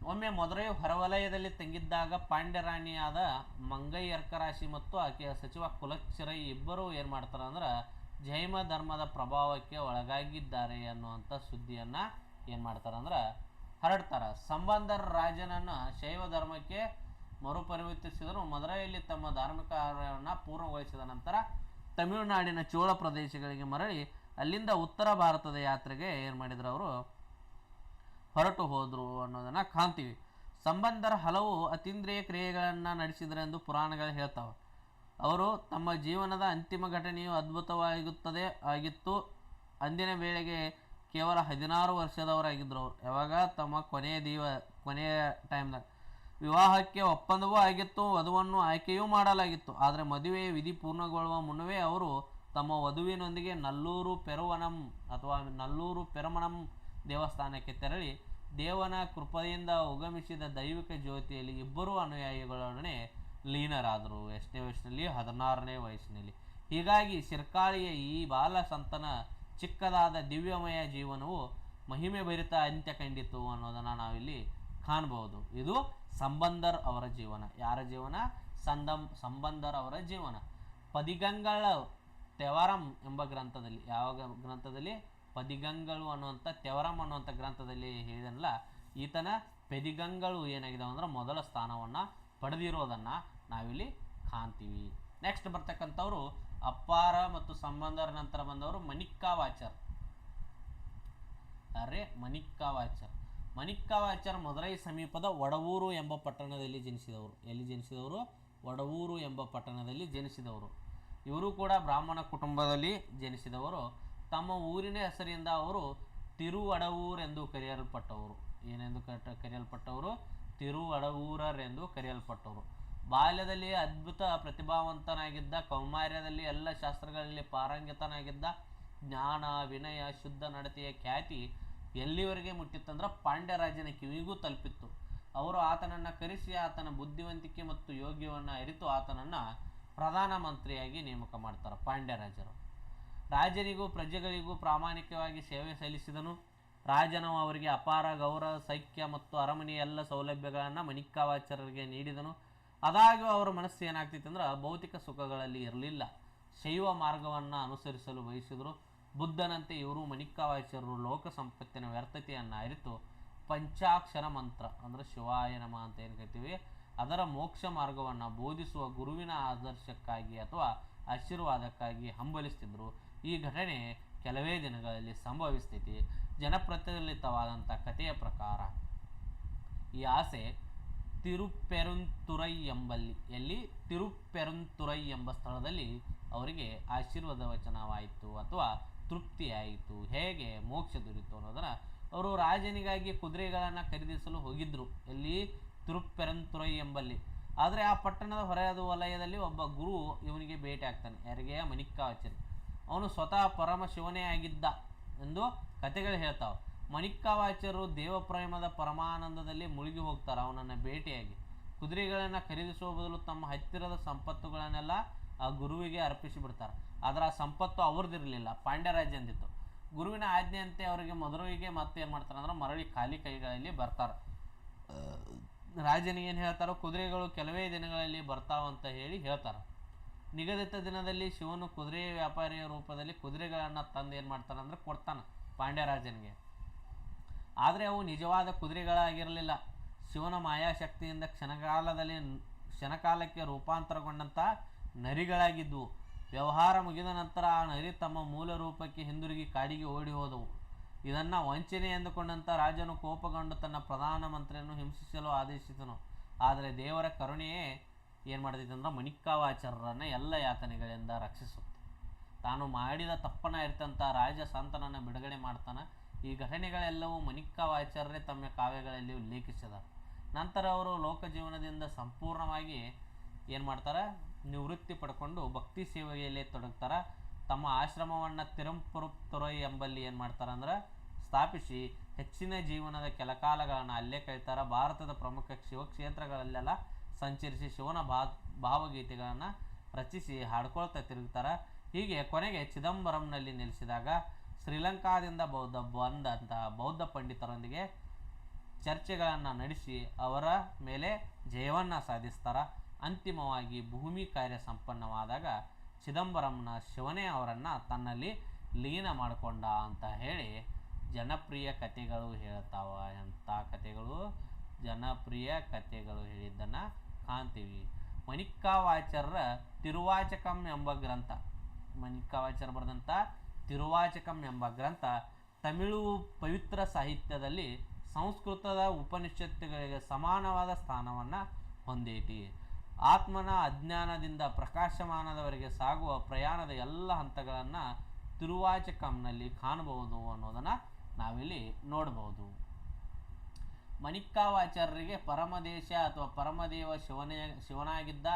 ಒಮ್ಮೆ ಮದುರೈ ಹೊರವಲಯದಲ್ಲಿ ತಂಗಿದ್ದಾಗ ಪಾಂಡ್ಯರಾಣಿಯಾದ ಮಂಗೈಯರ್ಕರಾಶಿ ಮತ್ತು ಆಕೆಯ ಸಚಿವ ಕುಲಚ್ಚಿರೈ ಇಬ್ಬರು ಏನು ಮಾಡ್ತಾರೆ ಅಂದ್ರೆ ಜೈನ ಧರ್ಮದ ಪ್ರಭಾವಕ್ಕೆ ಒಳಗಾಗಿದ್ದಾರೆ ಅನ್ನುವಂಥ ಸುದ್ದಿಯನ್ನು ಏನು ಮಾಡ್ತಾರೆ ಅಂದ್ರೆ ಹರಡ್ತಾರೆ. ಸಂಬಂಧರ ರಾಜನನ್ನು ಶೈವ ಧರ್ಮಕ್ಕೆ ಮರುಪರಿವರ್ತಿಸಿದರು. ಮದುರೈಯಲ್ಲಿ ತಮ್ಮ ಧಾರ್ಮಿಕ ಕಾರ್ಯವನ್ನು ಪೂರ್ಣಗೊಳಿಸಿದ ನಂತರ ತಮಿಳುನಾಡಿನ ಚೋಳ ಪ್ರದೇಶಗಳಿಗೆ ಮರಳಿ ಅಲ್ಲಿಂದ ಉತ್ತರ ಭಾರತದ ಯಾತ್ರೆಗೆ ಏನು ಮಾಡಿದ್ರು, ಅವರು ಹೊರಟು ಹೋದರು ಅನ್ನೋದನ್ನು ಕಾಣ್ತೀವಿ. ಸಂಬಂಧರ ಹಲವು ಅತೀಂದ್ರಿಯ ಕ್ರಿಯೆಗಳನ್ನು ನಡೆಸಿದರೆಂದು ಪುರಾಣಗಳು ಹೇಳ್ತಾವೆ. ಅವರು ತಮ್ಮ ಜೀವನದ ಅಂತಿಮ ಘಟನೆಯು ಆಗಿತ್ತು. ಅಂದಿನ ವೇಳೆಗೆ ಕೇವಲ 16 ವರ್ಷದವರಾಗಿದ್ದರು ಅವರು. ಯಾವಾಗ? ತಮ್ಮ ಕೊನೆಯ ಟೈಮ್ದಾಗ ವಿವಾಹಕ್ಕೆ ಒಪ್ಪಂದವೂ ಆಗಿತ್ತು, ವಧುವನ್ನು ಆಯ್ಕೆಯೂ ಮಾಡಲಾಗಿತ್ತು. ಆದರೆ ಮದುವೆಯ ವಿಧಿ ಪೂರ್ಣಗೊಳ್ಳುವ ಮುನ್ನವೇ ಅವರು ತಮ್ಮ ವಧುವಿನೊಂದಿಗೆ ನಲ್ಲೂರು ಪೆರಮಣಂ ದೇವಸ್ಥಾನಕ್ಕೆ ತೆರಳಿ ದೇವನ ಕೃಪೆಯಿಂದ ಉಗಮಿಸಿದ ದೈವಿಕ ಜ್ಯೋತಿಯಲ್ಲಿ ಇಬ್ಬರೂ ಅನುಯಾಯಿಗಳೊಡನೆ ಲೀನರಾದರು. ಎಷ್ಟನೇ ವಯಸ್ಸಿನಲ್ಲಿ? 16ನೇ ವಯಸ್ಸಿನಲ್ಲಿ. ಹೀಗಾಗಿ ಶಿರ್ಕಾಳಿಯ ಈ ಬಾಲ ಸಂತನ ಚಿಕ್ಕದಾದ ದಿವ್ಯಮಯ ಜೀವನವು ಮಹಿಮೆ ಭರಿತ ಅಂತ್ಯ ಕಂಡಿತು ಅನ್ನೋದನ್ನು ನಾವಿಲ್ಲಿ ಕಾಣಬಹುದು. ಇದು ಸಂಬಂಧರ್ ಅವರ ಜೀವನ. ಯಾರ ಜೀವನ? ಸಂಬಂಧರ್ ಅವರ ಜೀವನ. ಪದಿಗಂಗಳ ತೆವರಂ ಎಂಬ ಗ್ರಂಥದಲ್ಲಿ, ಯಾವ ಗ್ರಂಥದಲ್ಲಿ? ಪದಿಗಂಗಳು ಅನ್ನುವಂಥ ತೆವರಂ ಅನ್ನುವಂಥ ಗ್ರಂಥದಲ್ಲಿ ಹೇಳಿದನಲ್ಲ, ಈತನ ಪದಿಗಂಗಳು ಏನಾಗಿದಾವೆ ಅಂದ್ರೆ ಮೊದಲ ಸ್ಥಾನವನ್ನು ಪಡೆದಿರೋದನ್ನು ನಾವಿಲ್ಲಿ ಕಾಣ್ತೀವಿ. ನೆಕ್ಸ್ಟ್ ಬರ್ತಕ್ಕಂಥವ್ರು ಅಪ್ಪಾರ ಮತ್ತು ಸಂಬಂಧರ ನಂತರ ಬಂದವರು ಮಣಿಕ್ಕಾವಾಚರ್. ಮಣಿಕ್ಕಾವಾಚರ್ ಮದುರೈ ಸಮೀಪದ ಒಡವೂರು ಎಂಬ ಪಟ್ಟಣದಲ್ಲಿ ಜನಿಸಿದವರು. ಎಲ್ಲಿ ಜನಿಸಿದವರು? ಒಡವೂರು ಎಂಬ ಪಟ್ಟಣದಲ್ಲಿ ಜನಿಸಿದವರು. ಇವರು ಕೂಡ ಬ್ರಾಹ್ಮಣ ಕುಟುಂಬದಲ್ಲಿ ಜನಿಸಿದವರು. ತಮ್ಮ ಊರಿನ ಹೆಸರಿಂದ ಅವರು ತಿರುವಡವೂರೆಂದು ಕರೆಯಲ್ಪಟ್ಟವರು. ಏನೆಂದು ಕರೆಯಲ್ಪಟ್ಟವರು? ತಿರುವಡವೂರರೆಂದು ಕರೆಯಲ್ಪಟ್ಟವರು. ಬಾಲ್ಯದಲ್ಲಿ ಅದ್ಭುತ ಪ್ರತಿಭಾವಂತನಾಗಿದ್ದ, ಕೌಮಾರ್ಯದಲ್ಲಿ ಎಲ್ಲ ಶಾಸ್ತ್ರಗಳಲ್ಲಿ ಪಾರಂಗತನಾಗಿದ್ದ, ಜ್ಞಾನ ವಿನಯ ಶುದ್ಧ ನಡತೆಯ ಖ್ಯಾತಿ ಎಲ್ಲಿವರೆಗೆ ಮುಟ್ಟಿತ್ತಂದ್ರೆ ಪಾಂಡ್ಯರಾಜನ ಕಿವಿಗೂ ತಲುಪಿತ್ತು. ಅವರು ಆತನನ್ನು ಕರೆಸಿ ಆತನ ಬುದ್ಧಿವಂತಿಕೆ ಮತ್ತು ಯೋಗ್ಯವನ್ನು ಅರಿತು ಆತನನ್ನು ಪ್ರಧಾನಮಂತ್ರಿಯಾಗಿ ನೇಮಕ ಮಾಡ್ತಾರೆ ಪಾಂಡ್ಯರಾಜರು. ರಾಜನಿಗೂ ಪ್ರಜೆಗಳಿಗೂ ಪ್ರಾಮಾಣಿಕವಾಗಿ ಸೇವೆ ಸಲ್ಲಿಸಿದನು. ರಾಜನು ಅವರಿಗೆ ಅಪಾರ ಗೌರವ ಸೈಕ್ಯ ಮತ್ತು ಅರಮನೆಯ ಎಲ್ಲ ಸೌಲಭ್ಯಗಳನ್ನು ಮಣಿಕ್ಕಾವಾಚಾರ್ಯರಿಗೆ ನೀಡಿದನು. ಆದಾಗ್ಯೂ ಅವರ ಮನಸ್ಸು ಏನಾಗ್ತಿತ್ತು ಅಂದ್ರೆ ಭೌತಿಕ ಸುಖಗಳಲ್ಲಿ ಇರಲಿಲ್ಲ. ಶೈವ ಮಾರ್ಗವನ್ನು ಅನುಸರಿಸಲು ಬಯಸಿದರು. ಬುದ್ಧನಂತೆ ಇವರು ಮಣಿಕ್ಕಾವಾಚಾರ್ಯರು ಲೋಕ ಸಂಪತ್ತಿನ ವ್ಯರ್ಥತೆಯನ್ನು ಅರಿತು ಪಂಚಾಕ್ಷರ ಮಂತ್ರ ಅಂದರೆ ಶಿವಾಯ ನಮ ಅಂತ ಏನು ಕರಿತೀವಿ ಅದರ ಮೋಕ್ಷ ಮಾರ್ಗವನ್ನು ಬೋಧಿಸುವ ಗುರುವಿನ ಆದರ್ಶಕ್ಕಾಗಿ ಅಥವಾ ಆಶೀರ್ವಾದಕ್ಕಾಗಿ ಹಂಬಲಿಸ್ತಿದ್ರು. ಈ ಘಟನೆ ಕೆಲವೇ ದಿನಗಳಲ್ಲಿ ಸಂಭವಿಸ್ತೈತಿ. ಜನಪ್ರಚಲಿತವಾದಂಥ ಕಥೆಯ ಪ್ರಕಾರ ಈ ಆಸೆ ತಿರುಪೆರುಂತುರೈ ತಿರುಪೆರುಂತುರೈ ಎಂಬ ಸ್ಥಳದಲ್ಲಿ ಅವರಿಗೆ ಆಶೀರ್ವಾದ ವಚನವಾಯಿತು ಅಥವಾ ತೃಪ್ತಿಯಾಯಿತು. ಹೇಗೆ ಮೋಕ್ಷ ದೊರೆಯಿತು ಅನ್ನೋದನ್ನು ಅವರು ರಾಜನಿಗಾಗಿ ಕುದುರೆಗಳನ್ನು ಖರೀದಿಸಲು ಹೋಗಿದ್ದರು. ಎಲ್ಲಿ? ತಿರುಪೆರುಂತುರೈ ಎಂಬಲ್ಲಿ. ಆದರೆ ಆ ಪಟ್ಟಣದ ಹೊರದ ವಲಯದಲ್ಲಿ ಒಬ್ಬ ಗುರು ಇವನಿಗೆ ಭೇಟಿ ಆಗ್ತಾನೆ. ಯಾರಿಗೆ? ಮಣಿಕ್ಕಾವಾಚಾರ್ಯ. ಅವನು ಸ್ವತಃ ಪರಮ ಶಿವನೇ ಆಗಿದ್ದ ಎಂದು ಕಥೆಗಳು ಹೇಳ್ತಾವೆ. ಮಣಿಕ್ಕಾವಾಚಾರ್ಯರು ದೇವಪ್ರೇಮದ ಪರಮಾನಂದದಲ್ಲಿ ಮುಳುಗಿ ಹೋಗ್ತಾರೆ ಅವನನ್ನು ಭೇಟಿಯಾಗಿ. ಕುದುರೆಗಳನ್ನು ಖರೀದಿಸುವ ಬದಲು ತಮ್ಮ ಹತ್ತಿರದ ಸಂಪತ್ತುಗಳನ್ನೆಲ್ಲ ಆ ಗುರುವಿಗೆ ಅರ್ಪಿಸಿ ಬಿಡ್ತಾರೆ. ಆದರೆ ಆ ಸಂಪತ್ತು ಅವ್ರದ್ದಿರಲಿಲ್ಲ, ಪಾಂಡ್ಯರಾಜಂದಿತ್ತು. ಗುರುವಿನ ಆಜ್ಞೆಯಂತೆ ಅವರಿಗೆ ಮದುವೆಗೆ ಮತ್ತೆ ಏನು ಮಾಡ್ತಾರೆ ಅಂದ್ರೆ ಮರಳಿ ಖಾಲಿ ಕೈಗಳಲ್ಲಿ ಬರ್ತಾರೆ. ರಾಜನಿಗೆ ಏನು ಹೇಳ್ತಾರೋ ಕುದುರೆಗಳು ಕೆಲವೇ ದಿನಗಳಲ್ಲಿ ಬರ್ತಾವಂತ ಹೇಳಿ ಹೇಳ್ತಾರೆ. ನಿಗದಿತ ದಿನದಲ್ಲಿ ಶಿವನು ಕುದುರೆ ವ್ಯಾಪಾರಿಯ ರೂಪದಲ್ಲಿ ಕುದುರೆಗಳನ್ನು ತಂದು ಏನು ಮಾಡ್ತಾನೆ ಅಂದರೆ ಕೊಡ್ತಾನೆ ಪಾಂಡ್ಯರಾಜನಿಗೆ. ಆದರೆ ಅವು ನಿಜವಾದ ಕುದುರೆಗಳಾಗಿರಲಿಲ್ಲ. ಶಿವನ ಮಾಯಾಶಕ್ತಿಯಿಂದ ಕ್ಷಣಕಾಲಕ್ಕೆ ರೂಪಾಂತರಗೊಂಡಂಥ ನರಿಗಳಾಗಿದ್ದವು. ವ್ಯವಹಾರ ಮುಗಿದ ನಂತರ ಆ ನರಿ ತಮ್ಮ ಮೂಲ ರೂಪಕ್ಕೆ ಹಿಂದಿರುಗಿ ಕಾಡಿಗೆ ಓಡಿ ಹೋದವು. ಇದನ್ನು ವಂಚನೆ ಎಂದುಕೊಂಡಂಥ ರಾಜನು ಕೋಪಗೊಂಡು ತನ್ನ ಪ್ರಧಾನಮಂತ್ರಿಯನ್ನು ಹಿಂಸಿಸಲು ಆದೇಶಿಸಿದನು. ಆದರೆ ದೇವರ ಕರುಣೆಯೇ ಏನು ಮಾಡ್ತಿತ್ತು ಅಂದ್ರೆ ಮಣಿಕ್ಕಾವಾಚಾರ್ಯರನ್ನು ಎಲ್ಲ ಯಾತನೆಗಳಿಂದ ರಕ್ಷಿಸುತ್ತೆ. ತಾನು ಮಾಡಿದ ತಪ್ಪನ ಇರ್ತಂಥ ರಾಜ ಸಂತನನ್ನು ಬಿಡುಗಡೆ ಮಾಡ್ತಾನೆ. ಈ ಘಟನೆಗಳೆಲ್ಲವೂ ಮಣಿಕ್ಕಾವಾಚಾರ್ಯರೇ ತಮ್ಮ ಕಾವ್ಯಗಳಲ್ಲಿ ಉಲ್ಲೇಖಿಸಿದ್ದಾರೆ. ನಂತರ ಅವರು ಲೋಕ ಜೀವನದಿಂದ ಸಂಪೂರ್ಣವಾಗಿ ಏನು ಮಾಡ್ತಾರೆ? ನಿವೃತ್ತಿ ಪಡ್ಕೊಂಡು ಭಕ್ತಿ ಸೇವೆಯಲ್ಲಿ ತೊಡಗ್ತಾರೆ. ತಮ್ಮ ಆಶ್ರಮವನ್ನು ತಿರುಪೆರುಂತುರೈ ಎಂಬಲ್ಲಿ ಏನು ಮಾಡ್ತಾರೆ ಅಂದ್ರೆ ಸ್ಥಾಪಿಸಿ ಹೆಚ್ಚಿನ ಜೀವನದ ಕೆಲಕಾಲಗಳನ್ನು ಅಲ್ಲೇ ಕಳೀತಾರೆ. ಭಾರತದ ಪ್ರಮುಖ ಶಿವಕ್ಷೇತ್ರಗಳಲ್ಲೆಲ್ಲ ಸಂಚರಿಸಿ ಶಿವನ ಭಾವಗೀತೆಗಳನ್ನು ರಚಿಸಿ ಹಾಡ್ಕೊಳ್ತಾ ತಿರುಗ್ತಾರೆ. ಹೀಗೆ ಕೊನೆಗೆ ಚಿದಂಬರಂನಲ್ಲಿ ನೆಲೆಸಿದಾಗ ಶ್ರೀಲಂಕಾದಿಂದ ಬಂದಂತಹ ಬೌದ್ಧ ಪಂಡಿತರೊಂದಿಗೆ ಚರ್ಚೆಗಳನ್ನು ನಡೆಸಿ ಅವರ ಮೇಲೆ ಜಯವನ್ನು ಸಾಧಿಸ್ತಾರೆ. ಅಂತಿಮವಾಗಿ ಭೂಮಿ ಕಾರ್ಯ ಸಂಪನ್ನವಾದಾಗ ಚಿದಂಬರಂನ ಶಿವನೇ ಅವರನ್ನು ತನ್ನಲ್ಲಿ ಲೀನ ಮಾಡಿಕೊಂಡ ಅಂತ ಹೇಳಿ ಜನಪ್ರಿಯ ಕಥೆಗಳು ಹೇಳ್ತಾವ. ಎಂಥ ಕಥೆಗಳು? ಜನಪ್ರಿಯ ಕಥೆಗಳು ಹೇಳಿದ್ದನ್ನು ಕಾಣ್ತೀವಿ. ಮಣಿಕ್ಕಾವಾಚಾರ್ಯರ ತಿರುವಾಚಕಂ ಎಂಬ ಗ್ರಂಥ, ಮಣಿಕ್ಕಾವಾಚಾರ್ಯ ಬರೆದಂಥ ತಿರುವಾಚಕಂ ಎಂಬ ಗ್ರಂಥ ತಮಿಳು ಪವಿತ್ರ ಸಾಹಿತ್ಯದಲ್ಲಿ ಸಂಸ್ಕೃತದ ಉಪನಿಷತ್ತುಗಳಿಗೆ ಸಮಾನವಾದ ಸ್ಥಾನವನ್ನು ಹೊಂದೈತಿ. ಆತ್ಮನ ಅಜ್ಞಾನದಿಂದ ಪ್ರಕಾಶಮಾನದವರೆಗೆ ಸಾಗುವ ಪ್ರಯಾಣದ ಎಲ್ಲ ಹಂತಗಳನ್ನು ತಿರುವಾಚಕಂನಲ್ಲಿ ಕಾಣಬಹುದು ಅನ್ನೋದನ್ನು ನಾವಿಲ್ಲಿ ನೋಡಬಹುದು. ಮಣಿಕ್ಕಾವಾಚಾರ್ಯರಿಗೆ ಪರಮದೇಶ ಅಥವಾ ಪರಮದೇವ ಶಿವನಾಗಿದ್ದ.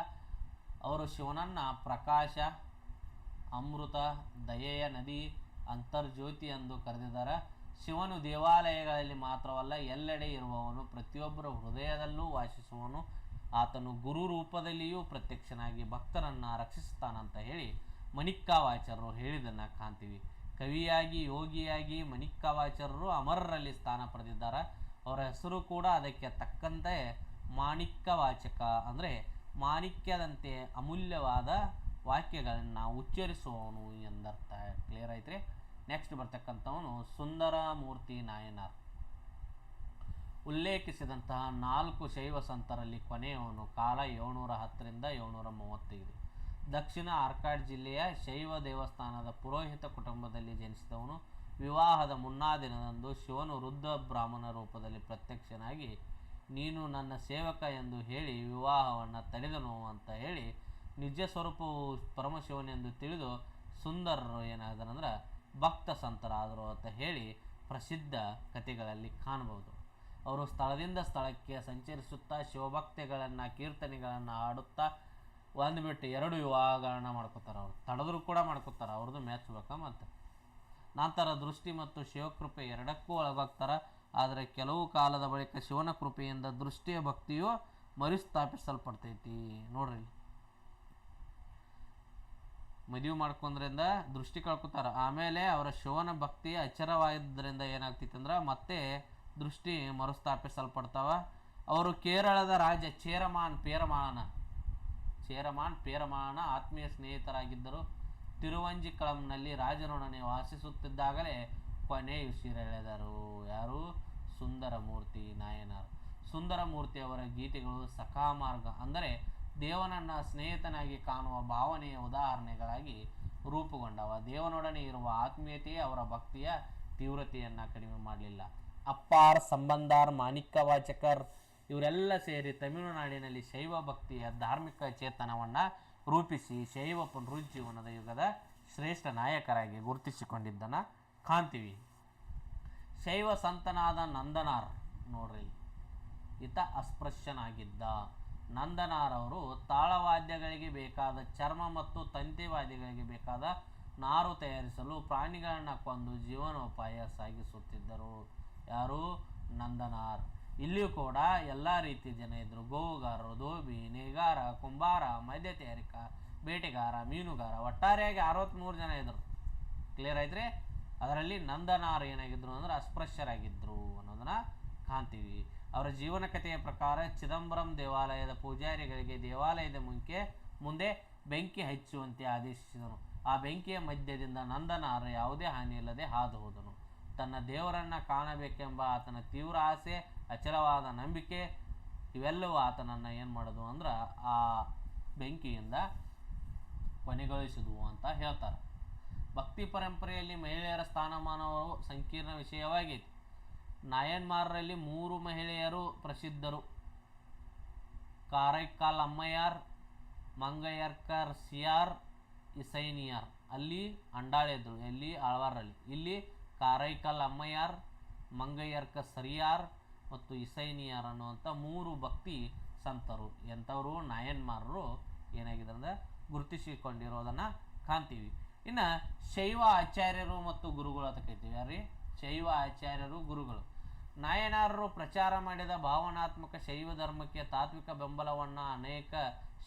ಅವರು ಶಿವನನ್ನು ಪ್ರಕಾಶ, ಅಮೃತ, ದಯೆಯ ನದಿ, ಅಂತರ್ಜ್ಯೋತಿ ಎಂದು ಕರೆದಿದ್ದಾರೆ. ಶಿವನು ದೇವಾಲಯಗಳಲ್ಲಿ ಮಾತ್ರವಲ್ಲ ಎಲ್ಲೆಡೆ ಇರುವವನು, ಪ್ರತಿಯೊಬ್ಬರ ಹೃದಯದಲ್ಲೂ ವಾಸಿಸುವವನು. ಆತನು ಗುರು ರೂಪದಲ್ಲಿಯೂ ಪ್ರತ್ಯಕ್ಷನಾಗಿ ಭಕ್ತರನ್ನು ರಕ್ಷಿಸ್ತಾನಂತ ಹೇಳಿ ಮಣಿಕ್ಕಾವಾಚಾರ್ಯರು ಹೇಳಿದ್ದನ್ನು ಕಾಣ್ತೀವಿ. ಕವಿಯಾಗಿ ಯೋಗಿಯಾಗಿ ಮಣಿಕ್ಕಾವಾಚಾರ್ಯರು ಅಮರರಲ್ಲಿ ಸ್ಥಾನ ಪಡೆದಿದ್ದಾರೆ. ಅವರ ಹೆಸರು ಕೂಡ ಅದಕ್ಕೆ ತಕ್ಕಂತೆ ಮಾಣಿಕ್ಯವಾಚಕ, ಅಂದರೆ ಮಾಣಿಕ್ಯದಂತೆ ಅಮೂಲ್ಯವಾದ ವಾಕ್ಯಗಳನ್ನು ಉಚ್ಚರಿಸುವವನು ಎಂದರ್ಥ. ಕ್ಲಿಯರ್ ಐತ್ರಿ? ನೆಕ್ಸ್ಟ್ ಬರ್ತಕ್ಕಂಥವನು ಸುಂದರಮೂರ್ತಿ ನಾಯನಾರ್. ಉಲ್ಲೇಖಿಸಿದಂತಹ 4 ಶೈವ ಸಂತರಲ್ಲಿ ಕೊನೆಯವನು. ಕಾಲ 710 735. ದಕ್ಷಿಣ ಆರ್ಕಾಡ್ ಜಿಲ್ಲೆಯ ಶೈವ ದೇವಸ್ಥಾನದ ಪುರೋಹಿತ ಕುಟುಂಬದಲ್ಲಿ ಜನಿಸಿದವನು. ವಿವಾಹದ ಮುನ್ನಾ ದಿನದಂದು ಶಿವನು ವೃದ್ಧ ಬ್ರಾಹ್ಮಣ ರೂಪದಲ್ಲಿ ಪ್ರತ್ಯಕ್ಷನಾಗಿ ನೀನು ನನ್ನ ಸೇವಕ ಎಂದು ಹೇಳಿ ವಿವಾಹವನ್ನು ತಡೆದನು ಅಂತ ಹೇಳಿ ನಿಜ ಸ್ವರೂಪವು ಪರಮಶಿವನೆಂದು ತಿಳಿದು ಸುಂದರರು ಏನಾದರಂದ್ರೆ ಭಕ್ತ ಸಂತರಾದರು ಅಂತ ಹೇಳಿ ಪ್ರಸಿದ್ಧ ಕಥೆಗಳಲ್ಲಿ ಕಾಣಬಹುದು. ಅವರು ಸ್ಥಳದಿಂದ ಸ್ಥಳಕ್ಕೆ ಸಂಚರಿಸುತ್ತಾ ಶಿವಭಕ್ತಿಗಳನ್ನು ಕೀರ್ತನೆಗಳನ್ನು ಹಾಡುತ್ತಾ ಒಂದು ಬಿಟ್ಟು 2 ವಿವಾಹಗಳನ್ನ ಮಾಡ್ಕೋತಾರೆ. ಅವರು ತಡೆದ್ರು ಕೂಡ ಮಾಡ್ಕೋತಾರೆ, ಅವ್ರದ್ದು ಮೆಚ್ಚಬೇಕಾ. ಮತ್ತು ನಂತರ ದೃಷ್ಟಿ ಮತ್ತು ಶಿವಕೃಪೆ ಎರಡಕ್ಕೂ ಒಳಗಾಗ್ತಾರೆ. ಆದರೆ ಕೆಲವು ಕಾಲದ ಬಳಿಕ ಶಿವನ ಕೃಪೆಯಿಂದ ದೃಷ್ಟಿಯ ಭಕ್ತಿಯು ಮರುಸ್ಥಾಪಿಸಲ್ಪಡ್ತೈತಿ. ನೋಡ್ರಿ, ಮದುವೆ ಮಾಡ್ಕೊಂಡ್ರಿಂದ ದೃಷ್ಟಿ ಕಳ್ಕೊತಾರ. ಆಮೇಲೆ ಅವರ ಶಿವನ ಭಕ್ತಿ ಅಚರವಾದ್ದರಿಂದ ಏನಾಗ್ತೈತಿ ಅಂದ್ರೆ ಮತ್ತೆ ದೃಷ್ಟಿ ಮರುಸ್ಥಾಪಿಸಲ್ಪಡ್ತಾವ. ಅವರು ಕೇರಳದ ರಾಜ ಚೇರಮಾನ್ ಪೇರಮಾನ ಆತ್ಮೀಯ ಸ್ನೇಹಿತರಾಗಿದ್ದರು. ತಿರುವಂಜಿಕಳಂನಲ್ಲಿ ರಾಜನೊಡನೆ ವಾಸಿಸುತ್ತಿದ್ದಾಗಲೇ ಕೊನೆಯುಸಿರೆಳೆದರು. ಯಾರು? ಸುಂದರಮೂರ್ತಿ ನಾಯನಾರ್. ಸುಂದರಮೂರ್ತಿ ಅವರ ಗೀತೆಗಳು ಸಖಾಮಾರ್ಗ ಅಂದರೆ ದೇವನನ್ನ ಸ್ನೇಹಿತನಾಗಿ ಕಾಣುವ ಭಾವನೆಯ ಉದಾಹರಣೆಗಳಾಗಿ ರೂಪುಗೊಂಡವ. ದೇವನೊಡನೆ ಇರುವ ಆತ್ಮೀಯತೆಯೇ ಅವರ ಭಕ್ತಿಯ ತೀವ್ರತೆಯನ್ನು ಕಡಿಮೆ ಮಾಡಲಿಲ್ಲ. ಅಪ್ಪಾರ್, ಸಂಬಂಧಾರ್, ಮಾಣಿಕ್ಯವಾಚಕರ್ ಇವರೆಲ್ಲ ಸೇರಿ ತಮಿಳುನಾಡಿನಲ್ಲಿ ಶೈವ ಭಕ್ತಿಯ ಧಾರ್ಮಿಕ ಚೇತನವನ್ನು ರೂಪಿಸಿ ಶೈವ ಪುನರುಜ್ಜೀವನದ ಯುಗದ ಶ್ರೇಷ್ಠ ನಾಯಕರಾಗಿ ಗುರುತಿಸಿಕೊಂಡಿದ್ದನ್ನು ಕಾಣ್ತೀವಿ. ಶೈವ ಸಂತನಾದ ನಂದನಾರ್ ನೋಡ್ರಿ, ಈತ ಅಸ್ಪೃಶ್ಯನಾಗಿದ್ದ. ನಂದನಾರ್ ಅವರು ತಾಳವಾದ್ಯಗಳಿಗೆ ಬೇಕಾದ ಚರ್ಮ ಮತ್ತು ತಂತಿವಾದ್ಯಗಳಿಗೆ ಬೇಕಾದ ನಾರು ತಯಾರಿಸಲು ಪ್ರಾಣಿಗಳನ್ನು ಕೊಂದು ಜೀವನೋಪಾಯ ಸಾಗಿಸುತ್ತಿದ್ದರು. ಯಾರು? ನಂದನಾರ್. ಇಲ್ಲಿಯೂ ಕೂಡ ಎಲ್ಲ ರೀತಿಯ ಜನ ಇದ್ದರು. ಗೋವುಗಾರರು, ಧೋಬಿ, ನೇಗಾರ, ಕುಂಬಾರ, ಮದ್ಯ ತಯಾರಿಕ, ಬೇಟೆಗಾರ, ಮೀನುಗಾರ, ಒಟ್ಟಾರೆಯಾಗಿ 63 ಜನ ಇದ್ದರು. ಕ್ಲಿಯರ್ ಆಯ್ತ್ರಿ? ಅದರಲ್ಲಿ ನಂದನಾರ್ ಏನಾಗಿದ್ರು ಅಂದ್ರೆ ಅಸ್ಪೃಶ್ಯರಾಗಿದ್ದರು ಅನ್ನೋದನ್ನ ಕಾಣ್ತೀವಿ. ಅವರ ಜೀವನ ಕಥೆಯ ಪ್ರಕಾರ ಚಿದಂಬರಂ ದೇವಾಲಯದ ಪೂಜಾರಿಗಳಿಗೆ ದೇವಾಲಯದ ಮುಂದೆ ಬೆಂಕಿ ಹಚ್ಚುವಂತೆ ಆದೇಶಿಸಿದನು. ಆ ಬೆಂಕಿಯ ಮಧ್ಯದಿಂದ ನಂದನಾರ್ ಯಾವುದೇ ಹಾನಿಯಿಲ್ಲದೆ ಹಾದು ಹೋದನು. ತನ್ನ ದೇವರನ್ನು ಕಾಣಬೇಕೆಂಬ ಆತನ ತೀವ್ರ ಆಸೆ, ಅಚಲವಾದ ನಂಬಿಕೆ ಇವೆಲ್ಲವೂ ಆತನನ್ನು ಏನು ಮಾಡೋದು ಅಂದ್ರೆ ಆ ಬೆಂಕಿಯಿಂದ ಕೊನೆಗೊಳಿಸಿದವು ಅಂತ ಹೇಳ್ತಾರೆ. ಭಕ್ತಿ ಪರಂಪರೆಯಲ್ಲಿ ಮಹಿಳೆಯರ ಸ್ಥಾನಮಾನವು ಸಂಕೀರ್ಣ ವಿಷಯವಾಗೈತಿ. ನಾಯನ್ಮಾರರಲ್ಲಿ 3 ಮಹಿಳೆಯರು ಪ್ರಸಿದ್ಧರು. ಕಾರೈಕಾಲ್ ಅಮ್ಮಯ್ಯಾರ್, ಮಂಗಯ್ಯರ್ಕರ್ ಸಿಯಾರ್, ಇಸೈನಿಯಾರ್. ಅಲ್ಲಿ ಅಂಡಾಳಿದ್ರು, ಎಲ್ಲಿ? ಆಳ್ವಾರಲ್ಲಿ. ಇಲ್ಲಿ ಕಾರೈಕಾಲ್ ಅಮ್ಮಯ್ಯಾರ್, ಮಂಗಯ್ಯರ್ಕ ಸರಿಯಾರ್ ಮತ್ತು ಇಸೈನಿಯಾರ್ ಅನ್ನುವಂಥ 3 ಭಕ್ತಿ ಸಂತರು ಎಂಥವರು ನಾಯನ್ಮಾರರು ಏನಾಗಿದೆ ಅಂದರೆ ಗುರುತಿಸಿಕೊಂಡಿರೋದನ್ನು ಕಾಣ್ತೀವಿ. ಇನ್ನು ಶೈವ ಆಚಾರ್ಯರು ಮತ್ತು ಗುರುಗಳು ಅಂತ ಕರಿತೀವಿ. ಯಾರೀ? ಶೈವ ಆಚಾರ್ಯರು, ಗುರುಗಳು. ನಾಯನಾರರು ಪ್ರಚಾರ ಮಾಡಿದ ಭಾವನಾತ್ಮಕ ಶೈವ ಧರ್ಮಕ್ಕೆ ತಾತ್ವಿಕ ಬೆಂಬಲವನ್ನು ಅನೇಕ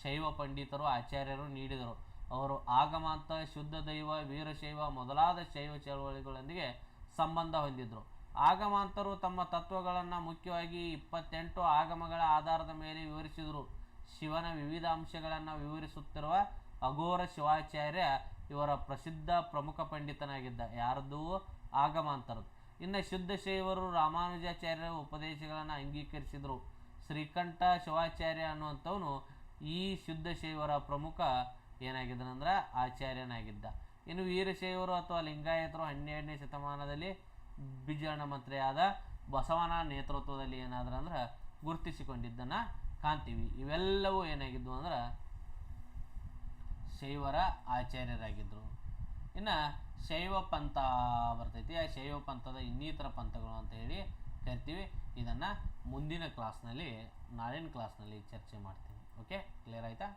ಶೈವ ಪಂಡಿತರು, ಆಚಾರ್ಯರು ನೀಡಿದರು. ಅವರು ಆಗಮಾಂತ, ಶುದ್ಧ ದೈವ, ವೀರಶೈವ ಮೊದಲಾದ ಶೈವ ಚಳವಳಿಗಳೊಂದಿಗೆ ಸಂಬಂಧ ಹೊಂದಿದ್ರು. ಆಗಮಾಂತರು ತಮ್ಮ ತತ್ವಗಳನ್ನು ಮುಖ್ಯವಾಗಿ 28 ಆಗಮಗಳ ಆಧಾರದ ಮೇಲೆ ವಿವರಿಸಿದರು. ಶಿವನ ವಿವಿಧ ಅಂಶಗಳನ್ನು ವಿವರಿಸುತ್ತಿರುವ ಅಘೋರ ಶಿವಾಚಾರ್ಯ ಇವರ ಪ್ರಸಿದ್ಧ ಪ್ರಮುಖ ಪಂಡಿತನಾಗಿದ್ದ. ಯಾರದ್ದು? ಆಗಮಾಂತರದ್ದು. ಇನ್ನು ಶುದ್ಧ ಶೈವರು ರಾಮಾನುಜಾಚಾರ್ಯರ ಉಪದೇಶಗಳನ್ನು ಅಂಗೀಕರಿಸಿದರು. ಶ್ರೀಕಂಠ ಶಿವಾಚಾರ್ಯ ಅನ್ನುವಂಥವನು ಈ ಶುದ್ಧ ಶೈವರ ಪ್ರಮುಖ ಏನಾಗಿದ್ದನಂದ್ರೆ ಆಚಾರ್ಯನಾಗಿದ್ದ. ಇನ್ನು ವೀರಶೈವರು ಅಥವಾ ಲಿಂಗಾಯತರು 12ನೇ ಶತಮಾನದಲ್ಲಿ ಬಿಜ್ಜಳ ಮಂತ್ರಿಯಾದ ಬಸವನ ನೇತೃತ್ವದಲ್ಲಿ ಏನಾದ್ರು ಅಂದ್ರೆ ಗುರುತಿಸಿಕೊಂಡಿದ್ದನ್ನು ಕಾಣ್ತೀವಿ. ಇವೆಲ್ಲವೂ ಏನಾಗಿದ್ವು ಅಂದ್ರೆ ಶೈವರ ಆಚಾರ್ಯರಾಗಿದ್ದರು. ಇನ್ನು ಶೈವ ಪಂಥ ಬರ್ತೈತಿ. ಆ ಶೈವ ಪಂಥದ ಇನ್ನಿತರ ಪಂಥಗಳು ಅಂತ ಹೇಳಿ ಕರಿತೀವಿ. ಇದನ್ನು ಮುಂದಿನ ಕ್ಲಾಸ್ನಲ್ಲಿ, ನಾಳಿನ ಕ್ಲಾಸ್ನಲ್ಲಿ ಚರ್ಚೆ ಮಾಡ್ತೀನಿ. ಓಕೆ, ಕ್ಲಿಯರ್ ಆಯಿತಾ?